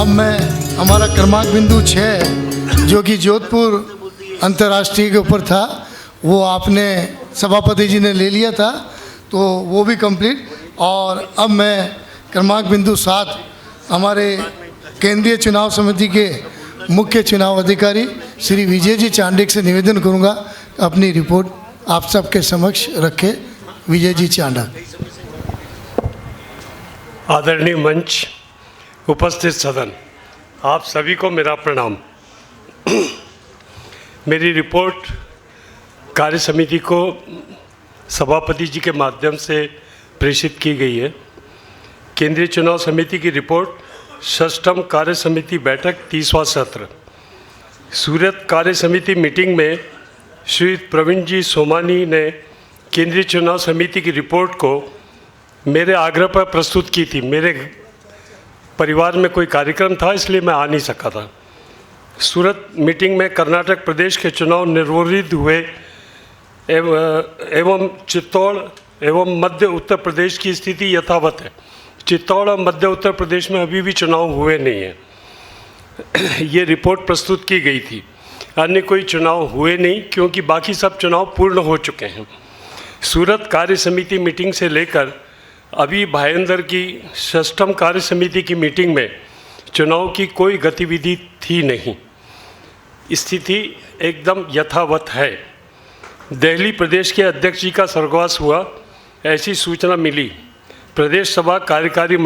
अब मैं हमारा क्रमांक बिंदु 6 जो कि जोधपुर अंतर्राष्ट्रीय के ऊपर था, वो आपने सभापति जी ने ले लिया था, तो वो भी कंप्लीट। और अब मैं क्रमांक बिंदु 7 हमारे केंद्रीय चुनाव समिति के मुख्य चुनाव अधिकारी श्री विजय जी चांडिक से निवेदन करूंगा, अपनी रिपोर्ट आप सबके समक्ष रखे। विजय जी चांडक। आदरणीय मंच, उपस्थित सदन, आप सभी को मेरा प्रणाम। मेरी रिपोर्ट कार्य समिति को सभापति जी के माध्यम से प्रेषित की गई है। केंद्रीय चुनाव समिति की रिपोर्ट षष्ठम कार्य समिति बैठक 30वां सत्र। सूरत कार्य समिति मीटिंग में श्री प्रवीण जी सोमानी ने केंद्रीय चुनाव समिति की रिपोर्ट को मेरे आग्रह पर प्रस्तुत की थी। मेरे परिवार में कोई कार्यक्रम था, इसलिए मैं आ नहीं सका था। सूरत मीटिंग में कर्नाटक प्रदेश के चुनाव निर्विरोध हुए एवं चित्तौड़ एवं मध्य उत्तर प्रदेश की स्थिति यथावत है। चित्तौड़ और मध्य उत्तर प्रदेश में अभी भी चुनाव हुए नहीं हैं। ये रिपोर्ट प्रस्तुत की गई थी। अन्य कोई चुनाव हुए नहीं, क्योंकि बाकी सब चुनाव पूर्ण हो चुके हैं। सूरत कार्य समिति मीटिंग से लेकर अभी भायंदर की षष्ठम कार्य समिति की मीटिंग में चुनाव की कोई गतिविधि थी नहीं। स्थिति एकदम यथावत है। दिल्ली प्रदेश के अध्यक्ष जी का स्वर्गवास हुआ, ऐसी सूचना मिली। प्रदेश सभा कार्यकारी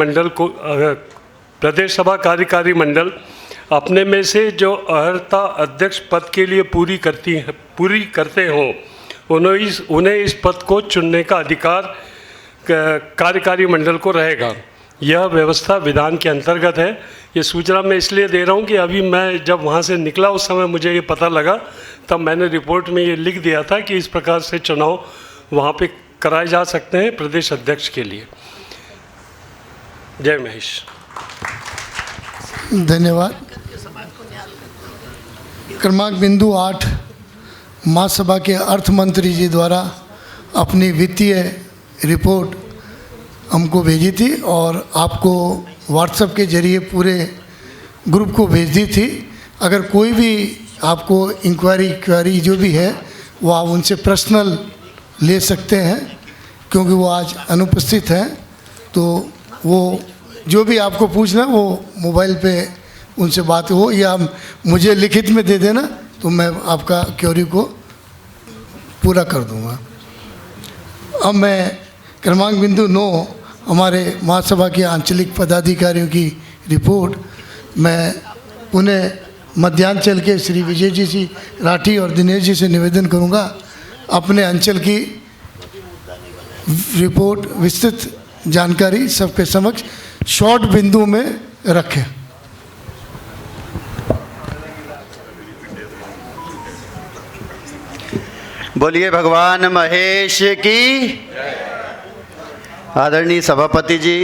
मंडल अपने में से जो अर्हता अध्यक्ष पद के लिए पूरी करते हों, उन्हें इस पद को चुनने का अधिकार कार्यकारी मंडल को रहेगा। यह व्यवस्था विधान के अंतर्गत है। ये सूचना मैं इसलिए दे रहा हूँ कि अभी मैं जब वहाँ से निकला उस समय मुझे ये पता लगा, तब मैंने रिपोर्ट में ये लिख दिया था कि इस प्रकार से चुनाव वहाँ पे कराए जा सकते हैं प्रदेश अध्यक्ष के लिए। जय महेश। धन्यवाद। क्रमांक बिंदु 8 महासभा के अर्थ मंत्री जी द्वारा अपनी वित्तीय रिपोर्ट हमको भेजी थी और आपको व्हाट्सएप के जरिए पूरे ग्रुप को भेज दी थी। अगर कोई भी आपको क्वेरी जो भी है वो आप उनसे पर्सनल ले सकते हैं, क्योंकि वो आज अनुपस्थित हैं। तो वो जो भी आपको पूछना वो मोबाइल पे उनसे बात हो या मुझे लिखित में दे देना, तो मैं आपका क्वेरी को पूरा कर दूंगा। अब मैं क्रमांक बिंदु 9 हमारे महासभा के आंचलिक पदाधिकारियों की रिपोर्ट मैं उन्हें मध्यांचल के श्री विजय जी राठी और दिनेश जी से निवेदन करूंगा, अपने अंचल की रिपोर्ट विस्तृत जानकारी सबके समक्ष शॉर्ट बिंदु में रखें। बोलिए भगवान महेश की। आदरणीय सभापति जी,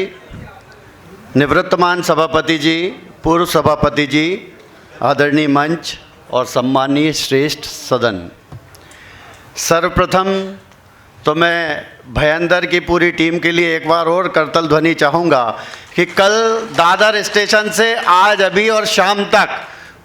निवृत्तमान सभापति जी, पूर्व सभापति जी, आदरणीय मंच और सम्मानीय श्रेष्ठ सदन, सर्वप्रथम तो मैं भयंदर की पूरी टीम के लिए एक बार और करतल ध्वनि चाहूँगा कि कल दादर स्टेशन से आज अभी और शाम तक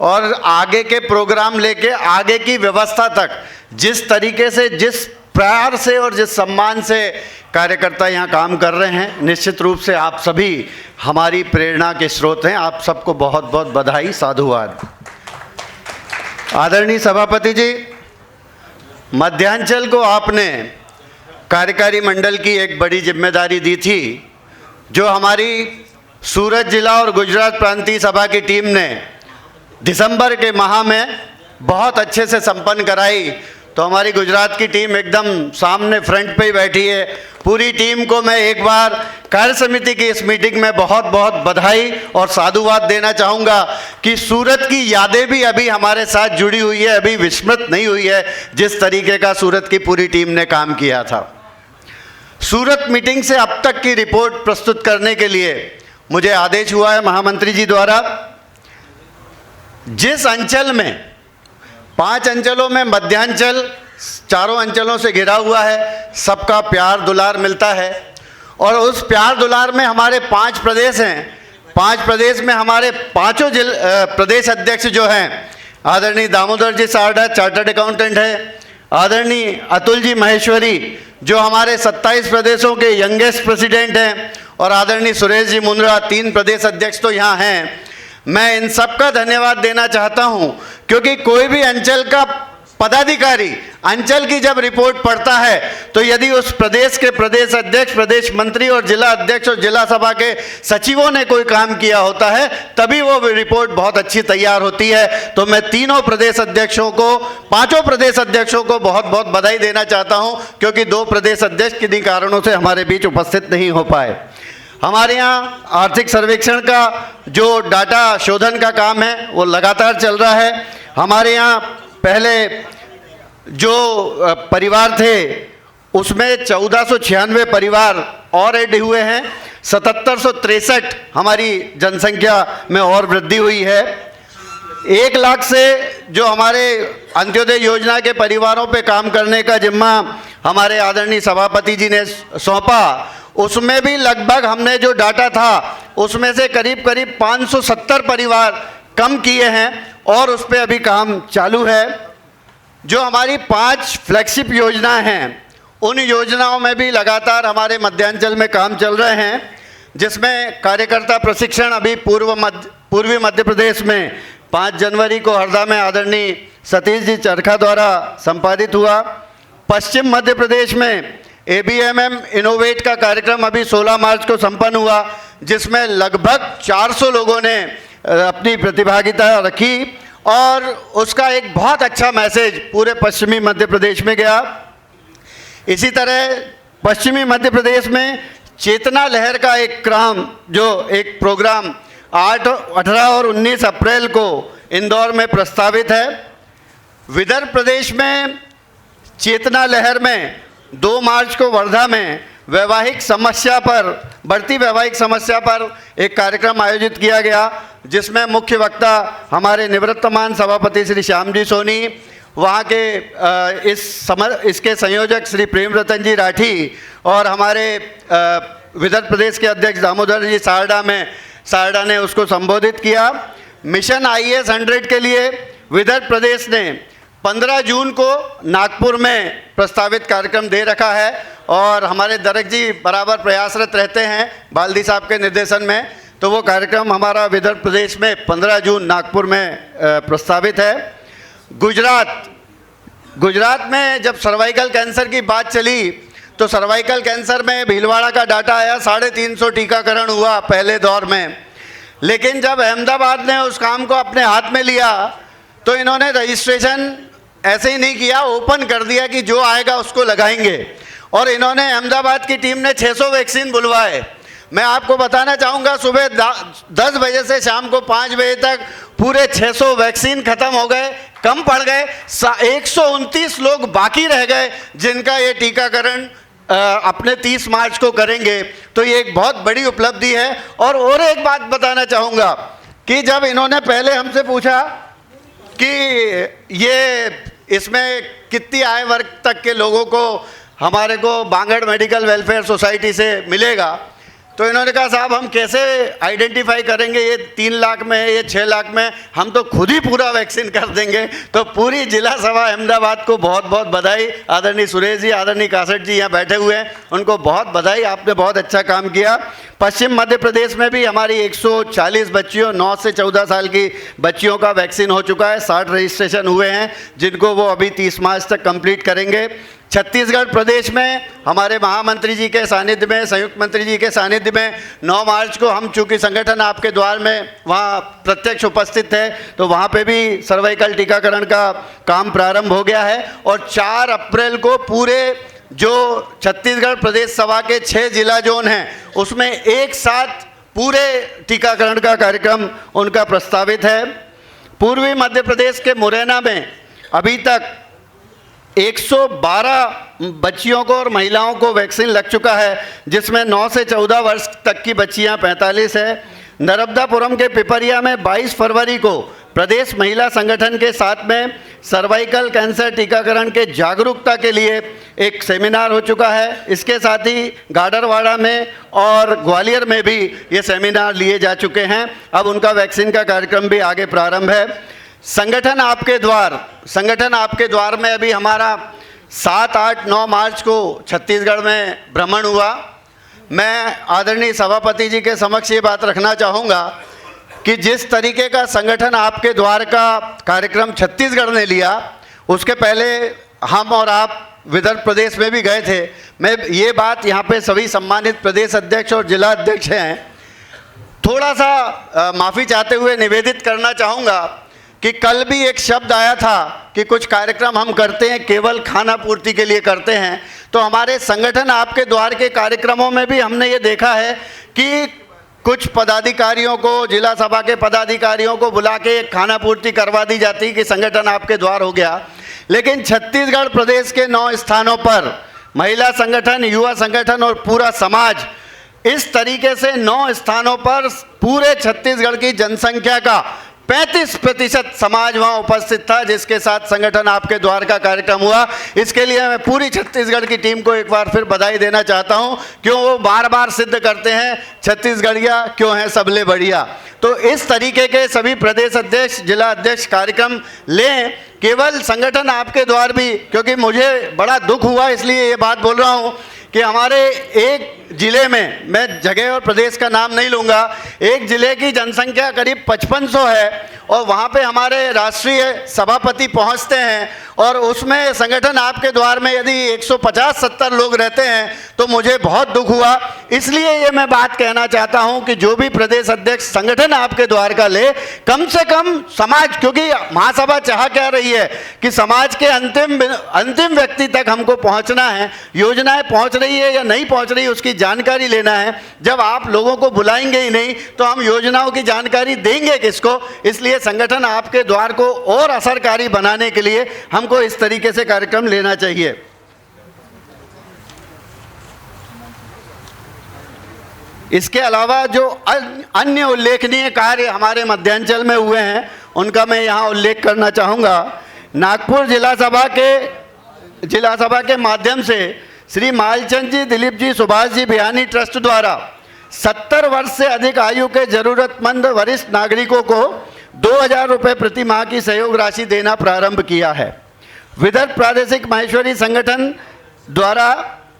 और आगे के प्रोग्राम लेके आगे की व्यवस्था तक जिस तरीके से, जिस प्यार से और जिस सम्मान से कार्यकर्ता यहाँ काम कर रहे हैं, निश्चित रूप से आप सभी हमारी प्रेरणा के स्रोत हैं। आप सबको बहुत बहुत बधाई, साधुवाद। आदरणीय सभापति जी, मध्यांचल को आपने कार्यकारी मंडल की एक बड़ी जिम्मेदारी दी थी, जो हमारी सूरत जिला और गुजरात प्रांतीय सभा की टीम ने दिसंबर के माह में बहुत अच्छे से संपन्न कराई। तो हमारी गुजरात की टीम एकदम सामने फ्रंट पे ही बैठी है। पूरी टीम को मैं एक बार कार्य समिति की इस मीटिंग में बहुत बहुत बधाई और साधुवाद देना चाहूँगा कि सूरत की यादें भी अभी हमारे साथ जुड़ी हुई है, अभी विस्मृत नहीं हुई है, जिस तरीके का सूरत की पूरी टीम ने काम किया था। सूरत मीटिंग से अब तक की रिपोर्ट प्रस्तुत करने के लिए मुझे आदेश हुआ है महामंत्री जी द्वारा। जिस अंचल में 5 अंचलों में मध्यांचल चारों अंचलों से घिरा हुआ है, सबका प्यार दुलार मिलता है, और उस प्यार दुलार में हमारे 5 प्रदेश हैं, 5 प्रदेश में हमारे पांचों प्रदेश अध्यक्ष जो हैं, आदरणीय दामोदर जी सारडा चार्टर्ड अकाउंटेंट है, आदरणीय अतुल जी महेश्वरी जो हमारे 27 प्रदेशों के यंगेस्ट प्रेसिडेंट हैं, और आदरणीय सुरेश जी मुंद्रा 3 प्रदेश अध्यक्ष तो यहाँ हैं। मैं इन सब का धन्यवाद देना चाहता हूँ, क्योंकि कोई भी अंचल का पदाधिकारी अंचल की जब रिपोर्ट पढ़ता है तो यदि उस प्रदेश के प्रदेश अध्यक्ष, प्रदेश मंत्री और जिला अध्यक्ष और जिला सभा के सचिवों ने कोई काम किया होता है, तभी वो रिपोर्ट बहुत अच्छी तैयार होती है। तो मैं तीनों प्रदेश अध्यक्षों को, पांचों प्रदेश अध्यक्षों को बहुत बहुत बधाई देना चाहता हूं, क्योंकि 2 प्रदेश अध्यक्ष किन्हीं कारणों से हमारे बीच उपस्थित नहीं हो पाए। हमारे यहाँ आर्थिक सर्वेक्षण का जो डाटा शोधन का काम है वो लगातार चल रहा है। हमारे यहाँ पहले जो परिवार थे उसमें 1496 परिवार और ऐड हुए हैं, 7763 हमारी जनसंख्या में और वृद्धि हुई है। 1 लाख से जो हमारे अंत्योदय योजना के परिवारों पे काम करने का जिम्मा हमारे आदरणीय सभापति जी ने सौंपा, उसमें भी लगभग हमने जो डाटा था उसमें से करीब करीब 570 परिवार कम किए हैं और उस पर अभी काम चालू है। जो हमारी 5 फ्लैगशिप योजनाएं हैं उन योजनाओं में भी लगातार हमारे मध्यांचल में काम चल रहे हैं, जिसमें कार्यकर्ता प्रशिक्षण अभी पूर्वी मध्य प्रदेश में 5 जनवरी को हरदा में आदरणीय सतीश जी चरखा द्वारा संपादित हुआ। पश्चिम मध्य प्रदेश में ABMM इनोवेट का कार्यक्रम अभी 16 मार्च को संपन्न हुआ, जिसमें लगभग 400 लोगों ने अपनी प्रतिभागिता रखी और उसका एक बहुत अच्छा मैसेज पूरे पश्चिमी मध्य प्रदेश में गया। इसी तरह पश्चिमी मध्य प्रदेश में चेतना लहर का एक प्रोग्राम 8, 18 और 19 अप्रैल को इंदौर में प्रस्तावित है। विदर्भ प्रदेश में चेतना लहर में 2 मार्च को वर्धा में बढ़ती वैवाहिक समस्या पर एक कार्यक्रम आयोजित किया गया, जिसमें मुख्य वक्ता हमारे निवृत्तमान सभापति श्री श्याम जी सोनी, वहाँ के इसके संयोजक श्री प्रेम रतन जी राठी और हमारे विदर्भ प्रदेश के अध्यक्ष दामोदर जी सारडा ने उसको संबोधित किया। मिशन IAS 100 के लिए विदर्भ प्रदेश ने 15 जून को नागपुर में प्रस्तावित कार्यक्रम दे रखा है और हमारे दरक जी बराबर प्रयासरत रहते हैं बाल्दी साहब के निर्देशन में, तो वो कार्यक्रम हमारा विदर्भ प्रदेश में 15 जून नागपुर में प्रस्तावित है। गुजरात में जब सर्वाइकल कैंसर की बात चली तो सर्वाइकल कैंसर में भीलवाड़ा का डाटा आया, 350 टीकाकरण हुआ पहले दौर में, लेकिन जब अहमदाबाद ने उस काम को अपने हाथ में लिया तो इन्होंने रजिस्ट्रेशन ऐसे ही नहीं किया, ओपन कर दिया कि जो आएगा उसको लगाएंगे, और इन्होंने अहमदाबाद की टीम ने 600 वैक्सीन बुलवाए। मैं आपको बताना चाहूँगा सुबह 10 बजे से शाम को 5 बजे तक पूरे 600 वैक्सीन खत्म हो गए, कम पड़ गए। 129 लोग बाकी रह गए जिनका ये टीकाकरण अपने 30 मार्च को करेंगे, तो ये एक बहुत बड़ी उपलब्धि है। और एक बात बताना चाहूँगा कि जब इन्होंने पहले हमसे पूछा कि ये इसमें कितनी आय वर्ग तक के लोगों को हमारे को बांगड़ मेडिकल वेलफेयर सोसाइटी से मिलेगा, तो इन्होंने कहा साहब हम कैसे आइडेंटिफाई करेंगे ये 3 लाख में है, ये 6 लाख में, हम तो खुद ही पूरा वैक्सीन कर देंगे। तो पूरी जिला सभा अहमदाबाद को बहुत बहुत बधाई। आदरणीय सुरेश जी, आदरणीय कासट जी यहाँ बैठे हुए हैं, उनको बहुत बधाई, आपने बहुत अच्छा काम किया। पश्चिम मध्य प्रदेश में भी हमारी 140 बच्चियों 9 से 14 साल की बच्चियों का वैक्सीन हो चुका है, 60 रजिस्ट्रेशन हुए हैं जिनको वो अभी 30 मार्च तक कंप्लीट करेंगे। छत्तीसगढ़ प्रदेश में हमारे महामंत्री जी के सानिध्य में, संयुक्त मंत्री जी के सानिध्य में 9 मार्च को हम चूँकि संगठन आपके द्वार में वहाँ प्रत्यक्ष उपस्थित थे, तो वहाँ पे भी सर्वाइकल टीकाकरण का काम प्रारंभ हो गया है। और 4 अप्रैल को पूरे जो छत्तीसगढ़ प्रदेश सभा के 6 जिला जोन हैं उसमें एक साथ पूरे टीकाकरण का कार्यक्रम उनका प्रस्तावित है। पूर्वी मध्य प्रदेश के मुरैना में अभी तक 112 बच्चियों को और महिलाओं को वैक्सीन लग चुका है, जिसमें 9 से 14 वर्ष तक की बच्चियां 45 है। नर्मदापुरम के पिपरिया में 22 फरवरी को प्रदेश महिला संगठन के साथ में सर्वाइकल कैंसर टीकाकरण के जागरूकता के लिए एक सेमिनार हो चुका है। इसके साथ ही गाडरवाड़ा में और ग्वालियर में भी ये सेमिनार लिए जा चुके हैं। अब उनका वैक्सीन का कार्यक्रम भी आगे प्रारंभ है। संगठन आपके द्वार में अभी हमारा 7, 8, 9 मार्च को छत्तीसगढ़ में भ्रमण हुआ। मैं आदरणीय सभापति जी के समक्ष ये बात रखना चाहूँगा कि जिस तरीके का संगठन आपके द्वार का कार्यक्रम छत्तीसगढ़ ने लिया, उसके पहले हम और आप विदर्भ प्रदेश में भी गए थे। मैं ये बात यहाँ पे सभी सम्मानित प्रदेश अध्यक्ष और जिला अध्यक्ष हैं, थोड़ा सा माफ़ी चाहते हुए निवेदित करना चाहूँगा कि कल भी एक शब्द आया था कि कुछ कार्यक्रम हम करते हैं केवल खाना पूर्ति के लिए करते हैं। तो हमारे संगठन आपके द्वार के कार्यक्रमों में भी हमने ये देखा है कि कुछ पदाधिकारियों को, जिला सभा के पदाधिकारियों को बुला के खाना पूर्ति करवा दी जाती कि संगठन आपके द्वार हो गया। लेकिन छत्तीसगढ़ प्रदेश के 9 स्थानों पर महिला संगठन, युवा संगठन और पूरा समाज इस तरीके से 9 स्थानों पर पूरे छत्तीसगढ़ की जनसंख्या का 35% समाज वहाँ उपस्थित था, जिसके साथ संगठन आपके द्वार का कार्यक्रम हुआ। इसके लिए मैं पूरी छत्तीसगढ़ की टीम को एक बार फिर बधाई देना चाहता हूँ, क्यों वो बार बार सिद्ध करते हैं छत्तीसगढ़िया क्यों है सबले बढ़िया। तो इस तरीके के सभी प्रदेश अध्यक्ष, जिला अध्यक्ष कार्यक्रम लें, केवल संगठन आपके द्वार भी, क्योंकि मुझे बड़ा दुख हुआ इसलिए ये बात बोल रहा हूँ कि हमारे एक ज़िले में, मैं जगह और प्रदेश का नाम नहीं लूँगा, एक ज़िले की जनसंख्या करीब 5500 है और वहाँ पे हमारे राष्ट्रीय सभापति पहुँचते हैं और उसमें संगठन आपके द्वार में यदि 150-70 लोग रहते हैं तो मुझे बहुत दुख हुआ। इसलिए ये मैं बात कहना चाहता हूँ कि जो भी प्रदेश अध्यक्ष संगठन आपके द्वार का ले, कम से कम समाज, क्योंकि महासभा चाह क्या रही है कि समाज के अंतिम व्यक्ति तक हमको पहुँचना है, योजनाएँ पहुँच रही है या नहीं पहुँच रही उसकी जानकारी लेना है। जब आप लोगों को बुलाएंगे ही नहीं तो हम योजनाओं की जानकारी देंगे किसको। इसलिए संगठन आपके द्वार को और असरकारी बनाने के लिए हमको इस तरीके से कार्यक्रम लेना चाहिए। इसके अलावा जो अन्य उल्लेखनीय कार्य हमारे मध्यांचल में हुए हैं उनका मैं यहाँ उल्लेख करना चाहूँगा। नागपुर जिला सभा के माध्यम से श्री मालचंद जी, दिलीप जी, सुभाष जी बिहानी ट्रस्ट द्वारा 70 वर्ष से अधिक आयु के जरूरतमंद वरिष्ठ नागरिकों को 2000 रुपये प्रति माह की सहयोग राशि देना प्रारंभ किया है। विदर्भ प्रादेशिक माहेश्वरी संगठन द्वारा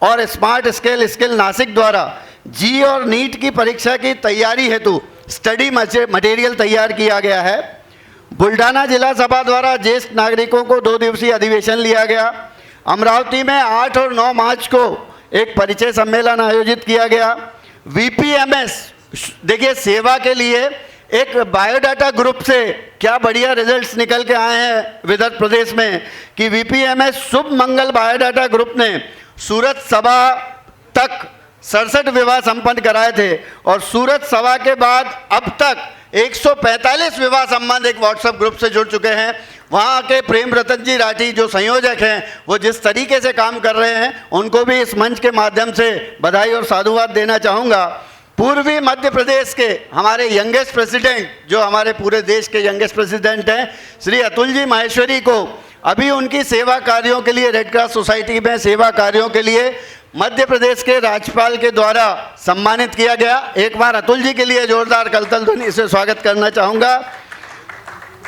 और स्मार्ट स्किल नासिक द्वारा जी और नीट की परीक्षा की तैयारी हेतु स्टडी मटेरियल तैयार किया गया है। बुल्ढाना जिला सभा द्वारा ज्येष्ठ नागरिकों को 2 दिवसीय अधिवेशन लिया गया। अमरावती में 8 और 9 मार्च को एक परिचय सम्मेलन आयोजित किया गया। VPMS, देखिए सेवा के लिए एक बायोडाटा ग्रुप से क्या बढ़िया रिजल्ट्स निकल के आए हैं विदर्भ प्रदेश में कि VPMS शुभ मंगल बायोडाटा ग्रुप ने सूरत सभा तक 67 विवाह संपन्न कराए थे और सूरत सभा के बाद अब तक 145 विवाह संबंध एक व्हाट्सएप ग्रुप से जुड़ चुके हैं। वहाँ के प्रेम रतन जी राठी जो संयोजक हैं, वो जिस तरीके से काम कर रहे हैं उनको भी इस मंच के माध्यम से बधाई और साधुवाद देना चाहूँगा। पूर्वी मध्य प्रदेश के हमारे यंगेस्ट प्रेसिडेंट, जो हमारे पूरे देश के यंगेस्ट प्रेसिडेंट हैं, श्री अतुल जी माहेश्वरी को अभी उनकी सेवा कार्यों के लिए रेड क्रॉस सोसाइटी में सेवा कार्यों के लिए मध्य प्रदेश के राज्यपाल के द्वारा सम्मानित किया गया। एक बार अतुल जी के लिए जोरदार करताल ध्वनि से स्वागत करना चाहूँगा।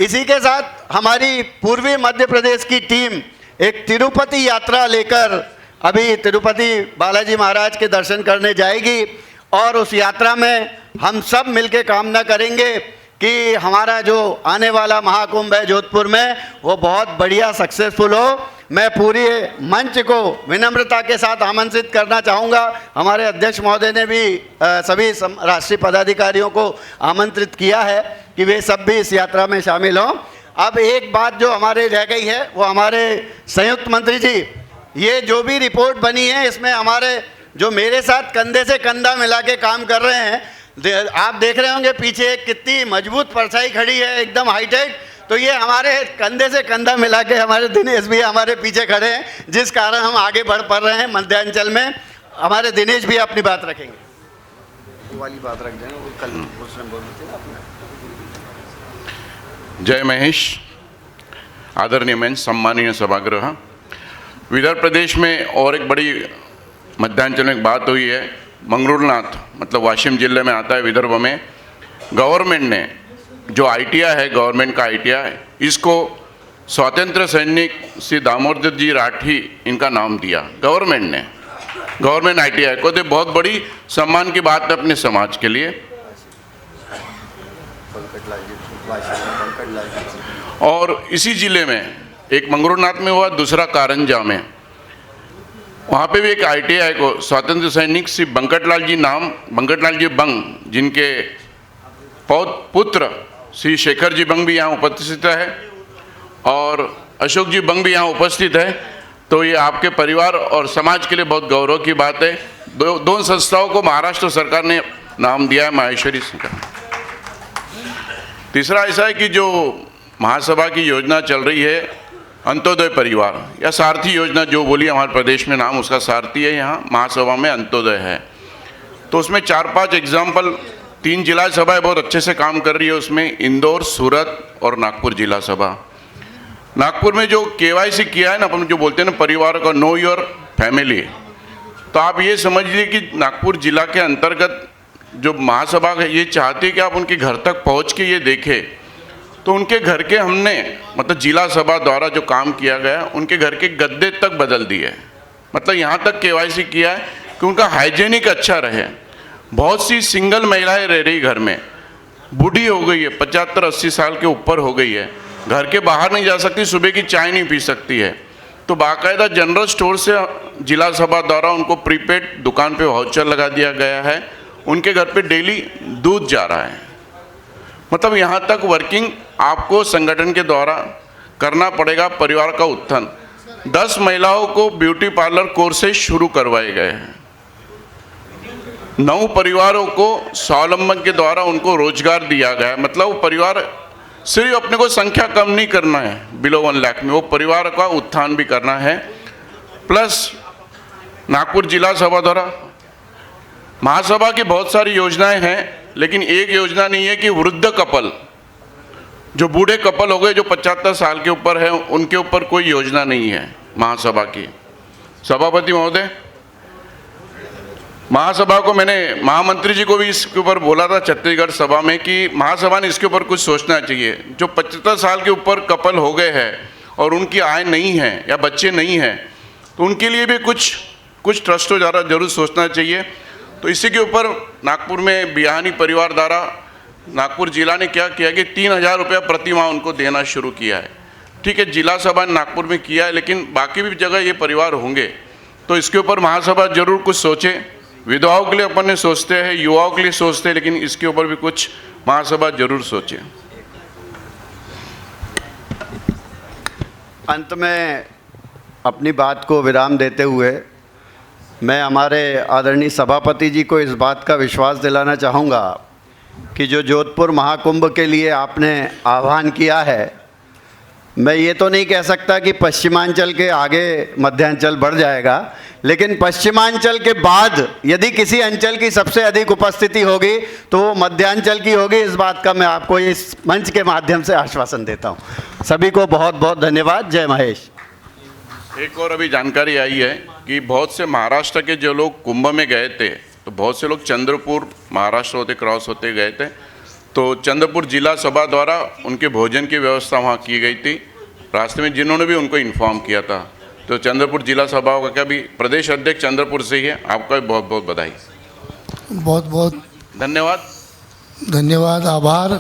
इसी के साथ हमारी पूर्वी मध्य प्रदेश की टीम एक तिरुपति यात्रा लेकर अभी तिरुपति बालाजी महाराज के दर्शन करने जाएगी और उस यात्रा में हम सब मिलकर कामना करेंगे कि हमारा जो आने वाला महाकुंभ है जोधपुर में वो बहुत बढ़िया सक्सेसफुल हो। मैं पूरी मंच को विनम्रता के साथ आमंत्रित करना चाहूँगा। हमारे अध्यक्ष महोदय ने भी सभी राष्ट्रीय पदाधिकारियों को आमंत्रित किया है कि वे सब भी इस यात्रा में शामिल हों। अब एक बात जो हमारे रह गई है वो हमारे संयुक्त मंत्री जी, ये जो भी रिपोर्ट बनी है इसमें हमारे जो मेरे साथ कंधे से कंधा मिला के काम कर रहे हैं, आप देख रहे होंगे पीछे कितनी मजबूत परछाई खड़ी है, एकदम हाईटेक। तो ये हमारे कंधे से कंधा मिला के हमारे दिनेश भी हमारे पीछे खड़े हैं, जिस कारण हम आगे बढ़ पा रहे हैं मध्यांचल में। हमारे दिनेश भी अपनी बात रखेंगे, वो वाली बात रख देना, वो कल उसने बोली थी ना अपने। जय महेश। आदरणीय मंच, सम्मानीय सभागृह, विदर्भ प्रदेश में और एक बड़ी मध्यांचल में एक बात हुई है। मंगरूळनाथ मतलब वाशिम जिले में आता है विदर्भ में। गवर्नमेंट ने जो ITI है, गवर्नमेंट का ITI, इसको स्वतंत्र सैनिक श्री दामोदर जी राठी इनका नाम दिया गवर्नमेंट ने। गवर्नमेंट ITI को तो बहुत बड़ी सम्मान की बात है अपने समाज के लिए। और इसी जिले में एक मंगरूळनाथ में हुआ, दूसरा कारंजा में, वहाँ पे भी एक ITI को स्वतंत्र सैनिक श्री बंकटलाल जी बंग, जिनके पुत्र श्री शेखर जी बंग भी यहाँ उपस्थित है और अशोक जी बंग भी यहाँ उपस्थित है। तो ये आपके परिवार और समाज के लिए बहुत गौरव की बात है। दो संस्थाओं को महाराष्ट्र सरकार ने नाम दिया है माहेश्वरी सिंह का। तीसरा ऐसा है कि जो महासभा की योजना चल रही है, अंत्योदय परिवार या सारथी योजना जो बोली हमारे प्रदेश में नाम उसका सारथी है, यहाँ महासभा में अंत्योदय है। तो उसमें 4-5 एग्जाम्पल, 3 जिला सभाएं बहुत अच्छे से काम कर रही है उसमें, इंदौर, सूरत और नागपुर जिला सभा। नागपुर में जो KYC किया है ना, अपन जो बोलते हैं ना परिवार का, नो योर फैमिली, तो आप ये समझिए कि नागपुर जिला के अंतर्गत जो महासभा है ये चाहती है कि आप उनके घर तक पहुंच के ये देखें। तो उनके घर के हमने मतलब जिला सभा द्वारा जो काम किया गया, उनके घर के गद्दे तक बदल दिए, मतलब यहाँ तक KYC किया है कि उनका हाइजेनिक अच्छा रहे। बहुत सी सिंगल महिलाएं रह रही घर में, बूढ़ी हो गई है, 75-80 साल के ऊपर हो गई है, घर के बाहर नहीं जा सकती, सुबह की चाय नहीं पी सकती है। तो बाकायदा जनरल स्टोर से जिला सभा द्वारा उनको प्रीपेड दुकान पे वाउचर लगा दिया गया है, उनके घर पे डेली दूध जा रहा है। मतलब यहाँ तक वर्किंग आपको संगठन के द्वारा करना पड़ेगा परिवार का उत्थान। 10 महिलाओं को ब्यूटी पार्लर कोर्सेज शुरू करवाए गए हैं। 9 परिवारों को स्वावलंबन के द्वारा उनको रोजगार दिया गया है। मतलब वो परिवार सिर्फ अपने को संख्या कम नहीं करना है बिलो 1 लाख में, वो परिवार का उत्थान भी करना है। प्लस नागपुर जिला सभा द्वारा महासभा की बहुत सारी योजनाएं हैं, लेकिन एक योजना नहीं है कि वृद्ध कपल, जो बूढ़े कपल हो गए जो 75 साल के ऊपर है, उनके ऊपर कोई योजना नहीं है महासभा की। सभापति महोदय, महासभा को मैंने महामंत्री जी को भी इसके ऊपर बोला था छत्तीसगढ़ सभा में कि महासभा ने इसके ऊपर कुछ सोचना चाहिए। जो 75 साल के ऊपर कपल हो गए हैं और उनकी आय नहीं है या बच्चे नहीं हैं, तो उनके लिए भी कुछ ट्रस्टों द्वारा जरूर सोचना चाहिए। तो इसी के ऊपर नागपुर में बिहानी परिवार द्वारा नागपुर जिला ने क्या किया कि 3000 रुपया प्रति माह उनको देना शुरू किया है। ठीक है, जिला सभा ने नागपुर में किया है, लेकिन बाकी भी जगह ये परिवार होंगे, तो इसके ऊपर महासभा जरूर कुछ सोचे। विधवाओं के लिए अपन ने सोचते हैं, युवाओं के लिए सोचते हैं, लेकिन इसके ऊपर भी कुछ महासभा जरूर सोचे। अंत में अपनी बात को विराम देते हुए मैं हमारे आदरणीय सभापति जी को इस बात का विश्वास दिलाना चाहूँगा कि जो जोधपुर महाकुंभ के लिए आपने आह्वान किया है, मैं ये तो नहीं कह सकता कि पश्चिमांचल के आगे मध्यांचल बढ़ जाएगा, लेकिन पश्चिमांचल के बाद यदि किसी अंचल की सबसे अधिक उपस्थिति होगी तो वो मध्यांचल की होगी। इस बात का मैं आपको इस मंच के माध्यम से आश्वासन देता हूँ। सभी को बहुत बहुत धन्यवाद। जय महेश। एक और अभी जानकारी आई है कि बहुत से महाराष्ट्र के जो लोग कुंभ में गए थे, तो बहुत से लोग चंद्रपुर महाराष्ट्र होते क्रॉस होते गए थे, तो चंद्रपुर जिला सभा द्वारा उनके भोजन की व्यवस्था वहाँ की गई थी रास्ते में, जिन्होंने भी उनको इन्फॉर्म किया था। तो चंद्रपुर जिला सभा का भी प्रदेश अध्यक्ष चंद्रपुर से ही है, आपका भी बहुत बहुत बधाई। बहुत बहुत धन्यवाद। आभार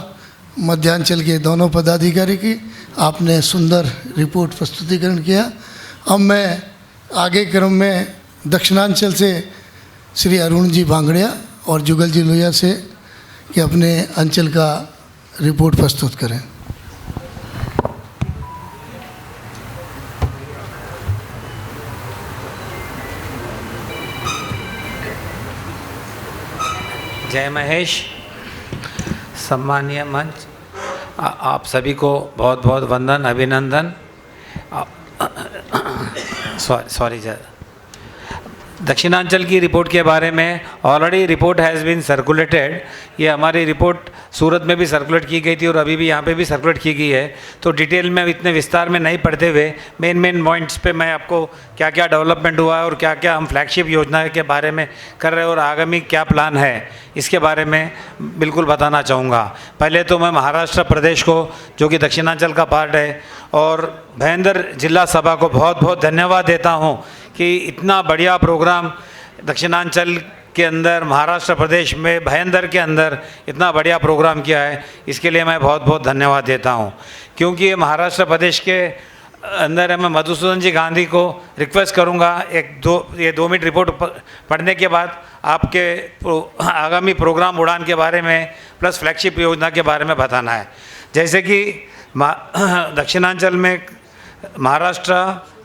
मध्यांचल के दोनों पदाधिकारी की, आपने सुंदर रिपोर्ट प्रस्तुतिकरण किया। अब मैं आगे क्रम में दक्षिणांचल से श्री अरुण जी भांगड़िया और जुगल जी लोहिया से कि अपने अंचल का रिपोर्ट प्रस्तुत करें। जय महेश। सम्मानीय मंच, आप सभी को बहुत बहुत वंदन, अभिनंदन। सॉरी दक्षिणांचल की रिपोर्ट के बारे में already report has been circulated. ये हमारी रिपोर्ट सूरत में भी सर्कुलेट की गई थी और अभी भी यहाँ पे भी सर्कुलेट की गई है, तो डिटेल में इतने विस्तार में नहीं पढ़ते हुए मेन पॉइंट्स पे मैं आपको क्या क्या डेवलपमेंट हुआ है और क्या क्या हम फ्लैगशिप योजना के बारे में कर रहे हैं और आगामी क्या प्लान है इसके बारे में बिल्कुल बताना चाहूँगा। पहले तो मैं महाराष्ट्र प्रदेश को, जो कि दक्षिणांचल का पार्ट है, और भयंदर जिला सभा को बहुत बहुत धन्यवाद देता हूँ कि इतना बढ़िया प्रोग्राम दक्षिणांचल के अंदर, महाराष्ट्र प्रदेश में भयंदर के अंदर इतना बढ़िया प्रोग्राम किया है, इसके लिए मैं बहुत बहुत धन्यवाद देता हूँ। क्योंकि ये महाराष्ट्र प्रदेश के अंदर है, मैं मधुसूदन जी गांधी को रिक्वेस्ट करूँगा ये 2 मिनट रिपोर्ट पढ़ने के बाद आपके आगामी प्रोग्राम उड़ान के बारे में प्लस फ्लैगशिप योजना के बारे में बताना है। जैसे कि दक्षिणांचल में महाराष्ट्र,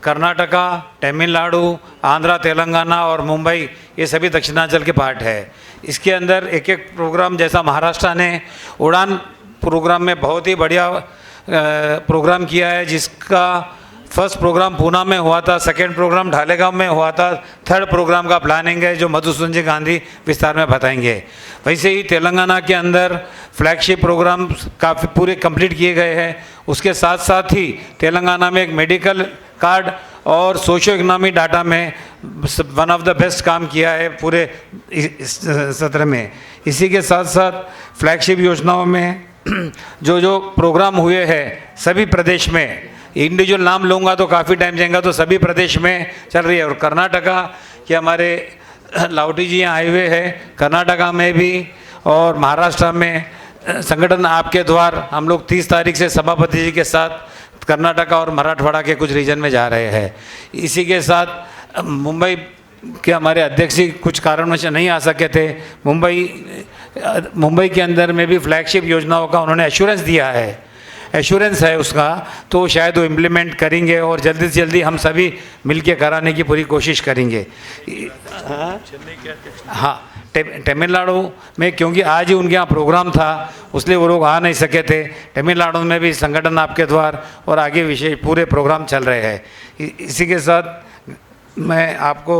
कर्नाटका, तमिलनाडु, आंध्रा, तेलंगाना और मुंबई, ये सभी दक्षिणांचल के पार्ट है। इसके अंदर एक एक प्रोग्राम, जैसा महाराष्ट्र ने उड़ान प्रोग्राम में बहुत ही बढ़िया प्रोग्राम किया है, जिसका फर्स्ट प्रोग्राम पूना में हुआ था, सेकंड प्रोग्राम ढालेगांव में हुआ था, थर्ड प्रोग्राम का प्लानिंग है जो मधुसूदन जी गांधी विस्तार में बताएंगे। वैसे ही तेलंगाना के अंदर फ्लैगशिप प्रोग्राम काफ़ी पूरे कंप्लीट किए गए हैं। उसके साथ साथ ही तेलंगाना में एक मेडिकल कार्ड और सोशियो इकोनॉमी डाटा में वन ऑफ द बेस्ट काम किया है पूरे इस सत्र में। इसी के साथ साथ फ्लैगशिप योजनाओं में जो प्रोग्राम हुए हैं सभी प्रदेश में, इंडिविजुअल नाम लूँगा तो काफ़ी टाइम जाएगा, तो सभी प्रदेश में चल रही है। और कर्नाटका के हमारे लावटी जी यहाँ आए हुए हैं, कर्नाटका में भी और महाराष्ट्र में संगठन आपके द्वार हम लोग 30 तारीख से सभापति जी के साथ कर्नाटका और मराठवाड़ा के कुछ रीजन में जा रहे हैं। इसी के साथ मुंबई के हमारे अध्यक्ष जी कुछ कारणों से नहीं आ सके थे। मुंबई के अंदर में भी फ्लैगशिप योजनाओं का उन्होंने एश्योरेंस दिया है, एश्योरेंस है उसका, तो शायद वो इम्प्लीमेंट करेंगे और जल्दी से जल्दी हम सभी मिलके कराने की पूरी कोशिश करेंगे। हाँ, तमिलनाडु में क्योंकि आज ही उनके यहाँ प्रोग्राम था इसलिए वो लोग आ नहीं सके थे। तमिलनाडु में भी संगठन आपके द्वार और आगे विशेष पूरे प्रोग्राम चल रहे हैं। इसी के साथ मैं आपको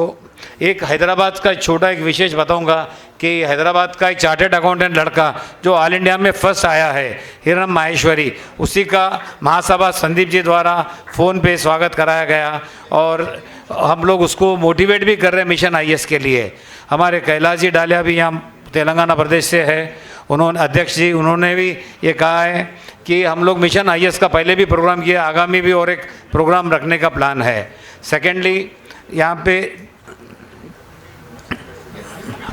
एक हैदराबाद का छोटा एक विशेष बताऊंगा कि हैदराबाद का एक चार्टेड अकाउंटेंट लड़का जो ऑल इंडिया में फर्स्ट आया है, हिरम माहेश्वरी, उसी का महासभा संदीप जी द्वारा फ़ोन पे स्वागत कराया गया और हम लोग उसको मोटिवेट भी कर रहे हैं मिशन IAS के लिए। हमारे कैलाश जी डालिया भी यहाँ तेलंगाना प्रदेश से है, उन्होंने अध्यक्ष जी, उन्होंने भी ये कहा है कि हम लोग मिशन IAS का पहले भी प्रोग्राम किया, आगामी भी और एक प्रोग्राम रखने का प्लान है। सेकेंडली यहाँ पे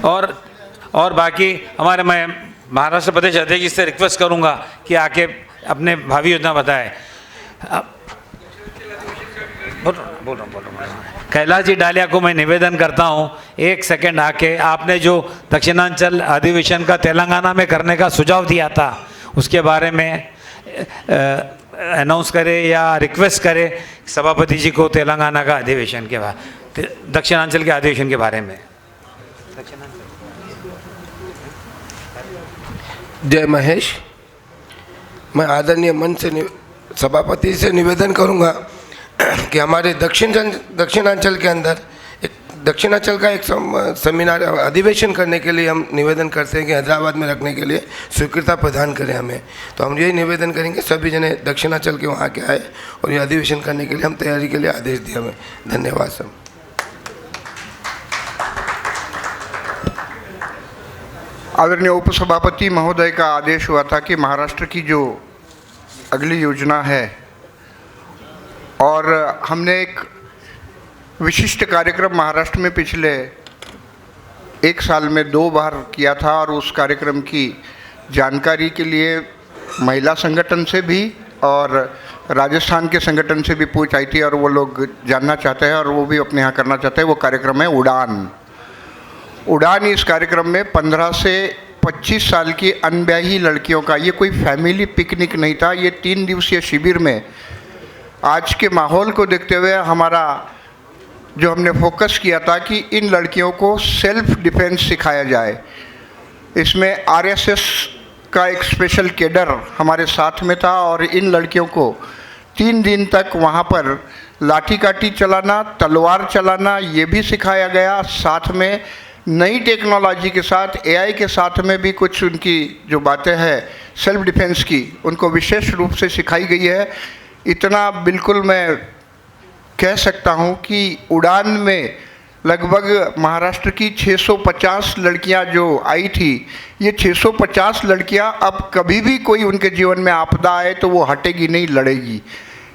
और बाकी हमारे, मैं महाराष्ट्र प्रदेश अध्यक्ष जी से रिक्वेस्ट करूँगा कि आके अपने भावी योजना बताएं। बोल रहा हूँ कैलाश जी डालिया को मैं निवेदन करता हूँ, 1 सेकंड आके आपने जो दक्षिणांचल अधिवेशन का तेलंगाना में करने का सुझाव दिया था उसके बारे में अनाउंस करे या रिक्वेस्ट करे सभापति जी को तेलंगाना का अधिवेशन के बाद, दक्षिणांचल के अधिवेशन के बारे में। जय महेश, मैं आदरणीय मंच से सभापति से निवेदन करूंगा कि हमारे दक्षिणांचल के अंदर एक दक्षिणांचल का एक सेमिनार अधिवेशन करने के लिए हम निवेदन करते हैं कि हैदराबाद में रखने के लिए स्वीकृति प्रदान करें हमें। तो हम यही निवेदन करेंगे सभी जने दक्षिणांचल के वहाँ के आए और ये अधिवेशन करने के लिए हम तैयारी के लिए आदेश दिया हमें। धन्यवाद सब। आदरणीय उपसभापति महोदय का आदेश हुआ था कि महाराष्ट्र की जो अगली योजना है, और हमने एक विशिष्ट कार्यक्रम महाराष्ट्र में पिछले 1 साल में 2 बार किया था और उस कार्यक्रम की जानकारी के लिए महिला संगठन से भी और राजस्थान के संगठन से भी पूछ आई थी और वो लोग जानना चाहते हैं और वो भी अपने यहाँ करना चाहते हैं। वो कार्यक्रम है उड़ान। इस कार्यक्रम में 15 से 25 साल की अनब्याही लड़कियों का, ये कोई फैमिली पिकनिक नहीं था, ये 3 दिवसीय शिविर में आज के माहौल को देखते हुए हमारा जो हमने फोकस किया था कि इन लड़कियों को सेल्फ डिफेंस सिखाया जाए। इसमें RSS का एक स्पेशल कैडर हमारे साथ में था और इन लड़कियों को 3 दिन तक वहाँ पर लाठी काठी चलाना, तलवार चलाना, ये भी सिखाया गया। साथ में नई टेक्नोलॉजी के साथ, एआई के साथ में भी कुछ उनकी जो बातें हैं सेल्फ डिफेंस की, उनको विशेष रूप से सिखाई गई है। इतना बिल्कुल मैं कह सकता हूँ कि उड़ान में लगभग महाराष्ट्र की 650 लड़कियां जो आई थी, ये 650 लड़कियां अब कभी भी कोई उनके जीवन में आपदा आए तो वो हटेगी नहीं, लड़ेगी।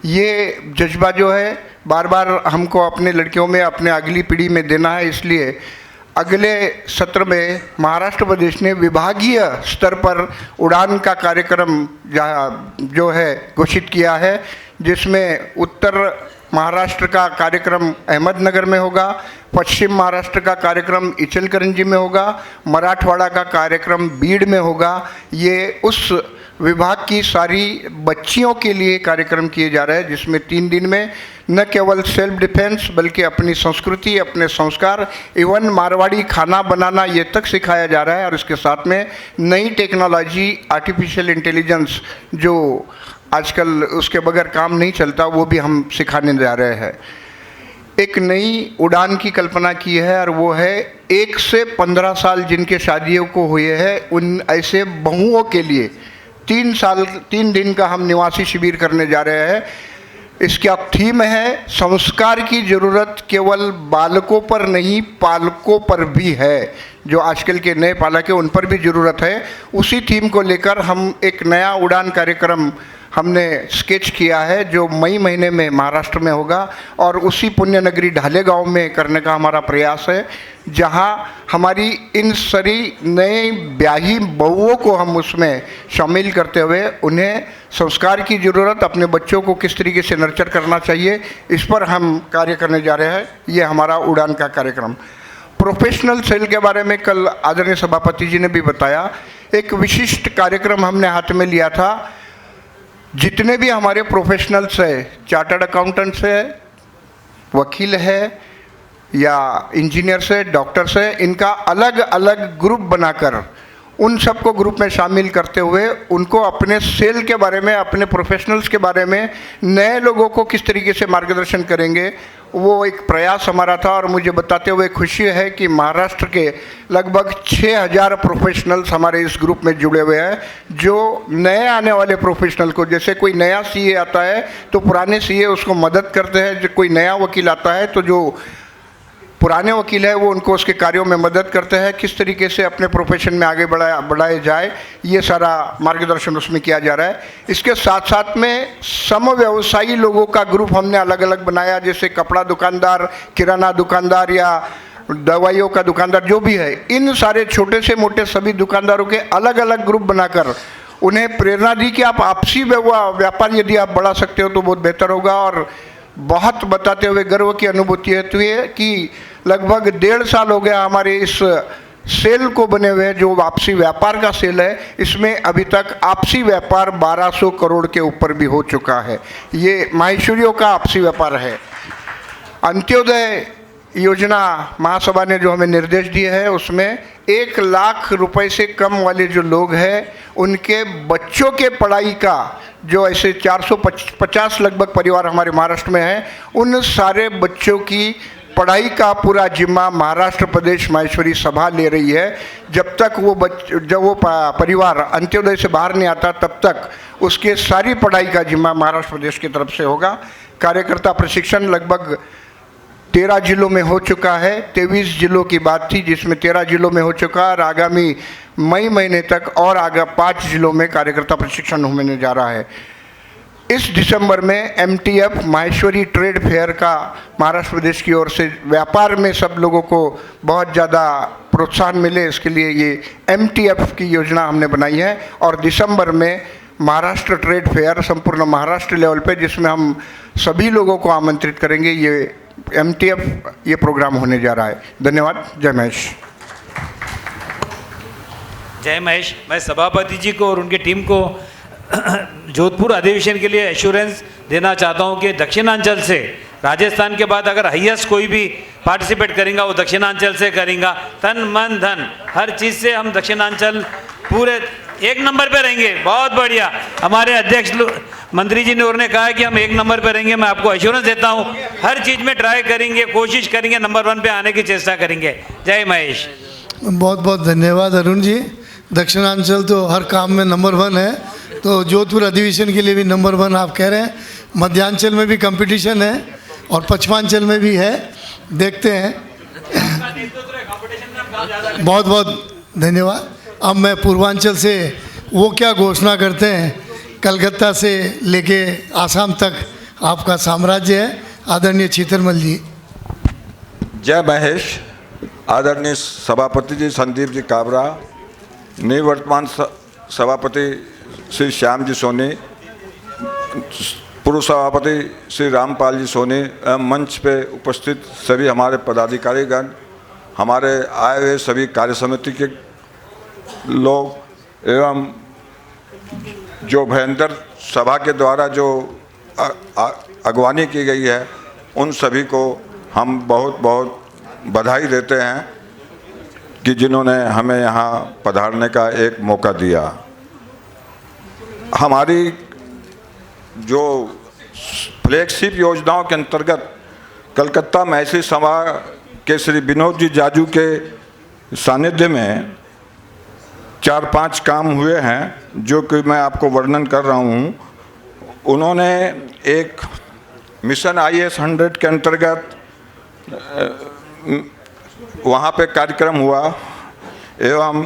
ये जज्बा जो है बार बार हमको अपने लड़कियों में, अपने अगली पीढ़ी में देना है। इसलिए अगले सत्र में महाराष्ट्र प्रदेश ने विभागीय स्तर पर उड़ान का कार्यक्रम जो है घोषित किया है, जिसमें उत्तर महाराष्ट्र का कार्यक्रम अहमदनगर में होगा, पश्चिम महाराष्ट्र का कार्यक्रम इचलकरंजी में होगा, मराठवाड़ा का कार्यक्रम बीड़ में होगा। ये उस विभाग की सारी बच्चियों के लिए कार्यक्रम किए जा रहे हैं, जिसमें 3 दिन में न केवल सेल्फ डिफेंस बल्कि अपनी संस्कृति, अपने संस्कार, इवन मारवाड़ी खाना बनाना ये तक सिखाया जा रहा है। और इसके साथ में नई टेक्नोलॉजी, आर्टिफिशियल इंटेलिजेंस जो आजकल उसके बगैर काम नहीं चलता, वो भी हम सिखाने जा रहे हैं। एक नई उड़ान की कल्पना की है और वो है 1 से 15 साल जिनके शादियों को हुए हैं, उन ऐसे बहुओं के लिए 3 दिन का हम निवासी शिविर करने जा रहे हैं। इसका थीम है संस्कार की ज़रूरत केवल बालकों पर नहीं, पालकों पर भी है। जो आजकल के नए पालक हैं उन पर भी ज़रूरत है। उसी थीम को लेकर हम एक नया उड़ान कार्यक्रम हमने स्केच किया है, जो मई महीने में महाराष्ट्र में होगा और उसी पुण्य नगरी ढालेगांव में करने का हमारा प्रयास है, जहां हमारी इन सारी नए ब्याही बहुओं को हम उसमें शामिल करते हुए उन्हें संस्कार की ज़रूरत, अपने बच्चों को किस तरीके से नर्चर करना चाहिए, इस पर हम कार्य करने जा रहे हैं। ये हमारा उड़ान का कार्यक्रम। प्रोफेशनल सेल के बारे में कल आदरणीय सभापति जी ने भी बताया। एक विशिष्ट कार्यक्रम हमने हाथ में लिया था। जितने भी हमारे प्रोफेशनल्स हैं, चार्टर्ड अकाउंटेंट्स है, वकील है या इंजीनियर्स है, डॉक्टर्स है, इनका अलग अलग ग्रुप बनाकर उन सबको ग्रुप में शामिल करते हुए उनको अपने सेल के बारे में, अपने प्रोफेशनल्स के बारे में, नए लोगों को किस तरीके से मार्गदर्शन करेंगे, वो एक प्रयास हमारा था। और मुझे बताते हुए खुशी है कि महाराष्ट्र के लगभग 6000 प्रोफेशनल्स हमारे इस ग्रुप में जुड़े हुए हैं, जो नए आने वाले प्रोफेशनल को, जैसे कोई नया सीए आता है तो पुराने सीए उसको मदद करते हैं, जो कोई नया वकील आता है तो जो पुराने वकील है वो उनको उसके कार्यों में मदद करते हैं, किस तरीके से अपने प्रोफेशन में आगे बढ़ाए जाए, ये सारा मार्गदर्शन उसमें किया जा रहा है। इसके साथ साथ में समव्यवसायी लोगों का ग्रुप हमने अलग अलग बनाया, जैसे कपड़ा दुकानदार, किराना दुकानदार या दवाइयों का दुकानदार जो भी है, इन सारे छोटे से मोटे सभी दुकानदारों के अलग अलग ग्रुप बनाकर उन्हें प्रेरणा दी कि आप आपसी व्यापार यदि आप बढ़ा सकते हो तो बहुत बेहतर होगा। और बहुत बताते हुए गर्व की अनुभूति होती है कि लगभग 1.5 साल हो गया हमारे इस सेल को बने हुए, जो आपसी व्यापार का सेल है। इसमें अभी तक आपसी व्यापार 1200 करोड़ के ऊपर भी हो चुका है। ये माहेश्वरियों का आपसी व्यापार है। अंत्योदय योजना महासभा ने जो हमें निर्देश दिए हैं, उसमें 1 लाख रुपए से कम वाले जो लोग हैं उनके बच्चों के पढ़ाई का, जो ऐसे 450 लगभग परिवार हमारे महाराष्ट्र में हैं, उन सारे बच्चों की पढ़ाई का पूरा जिम्मा महाराष्ट्र प्रदेश माहेश्वरी सभा ले रही है। जब तक वो परिवार अंत्योदय से बाहर नहीं आता तब तक उसके सारी पढ़ाई का जिम्मा महाराष्ट्र प्रदेश की तरफ से होगा। कार्यकर्ता प्रशिक्षण लगभग 13 जिलों में हो चुका है। 23 जिलों की बात थी, जिसमें 13 जिलों में हो चुका है और आगामी मई महीने तक और आगे 5 जिलों में कार्यकर्ता प्रशिक्षण होने जा रहा है। इस दिसंबर में MTF माहेश्वरी ट्रेड फेयर का महाराष्ट्र प्रदेश की ओर से व्यापार में सब लोगों को बहुत ज़्यादा प्रोत्साहन मिले, इसके लिए ये MTF की योजना हमने बनाई है। और दिसंबर में महाराष्ट्र ट्रेड फेयर संपूर्ण महाराष्ट्र लेवल पे, जिसमें हम सभी लोगों को आमंत्रित करेंगे, ये MTF ये प्रोग्राम होने जा रहा है। धन्यवाद। जय महेश। जय महेश। मैं सभापति जी को और उनकी टीम को जोधपुर अधिवेशन के लिए एश्योरेंस देना चाहता हूं कि दक्षिणांचल से, राजस्थान के बाद अगर हाईएस्ट कोई भी पार्टिसिपेट करेगा वो दक्षिणांचल से करेगा। तन मन धन हर चीज़ से हम दक्षिणांचल पूरे 1 नंबर पे रहेंगे। बहुत बढ़िया। हमारे अध्यक्ष मंत्री जी ने उन्होंने कहा कि हम 1 नंबर पे रहेंगे। मैं आपको एश्योरेंस देता हूँ, हर चीज़ में ट्राई करेंगे, कोशिश करेंगे, नंबर 1 पे आने की चेष्टा करेंगे। जय महेश। बहुत बहुत धन्यवाद अरुण जी। दक्षिणांचल तो हर काम में नंबर 1 है, तो जोधपुर अधिवेशन के लिए भी नंबर 1 आप कह रहे हैं। मध्यांचल में भी कंपटीशन है और पश्चिमांचल में भी है, देखते हैं। बहुत बहुत धन्यवाद। अब मैं पूर्वांचल से वो क्या घोषणा करते हैं, कलकत्ता से लेके आसाम तक आपका साम्राज्य है। आदरणीय छीतरमल जी। जय महेश। आदरणीय सभापति जी संदीप जी काबरा, निवर्तमान सभापति श्री श्याम जी सोनी, पूर्व सभापति श्री रामपाल जी सोनी एवं मंच पे उपस्थित सभी हमारे पदाधिकारीगण, हमारे आए हुए सभी कार्य समिति के लोग एवं जो भयंकर सभा के द्वारा जो अगवानी की गई है, उन सभी को हम बहुत बहुत बधाई देते हैं कि जिन्होंने हमें यहाँ पधारने का एक मौका दिया। हमारी जो फ्लैगशिप योजनाओं के अंतर्गत कलकत्ता मैसी सभा के श्री विनोद जी जाजू के सानिध्य में 4-5 काम हुए हैं, जो कि मैं आपको वर्णन कर रहा हूँ। उन्होंने एक मिशन IAS 100 के अंतर्गत वहाँ पे कार्यक्रम हुआ एवं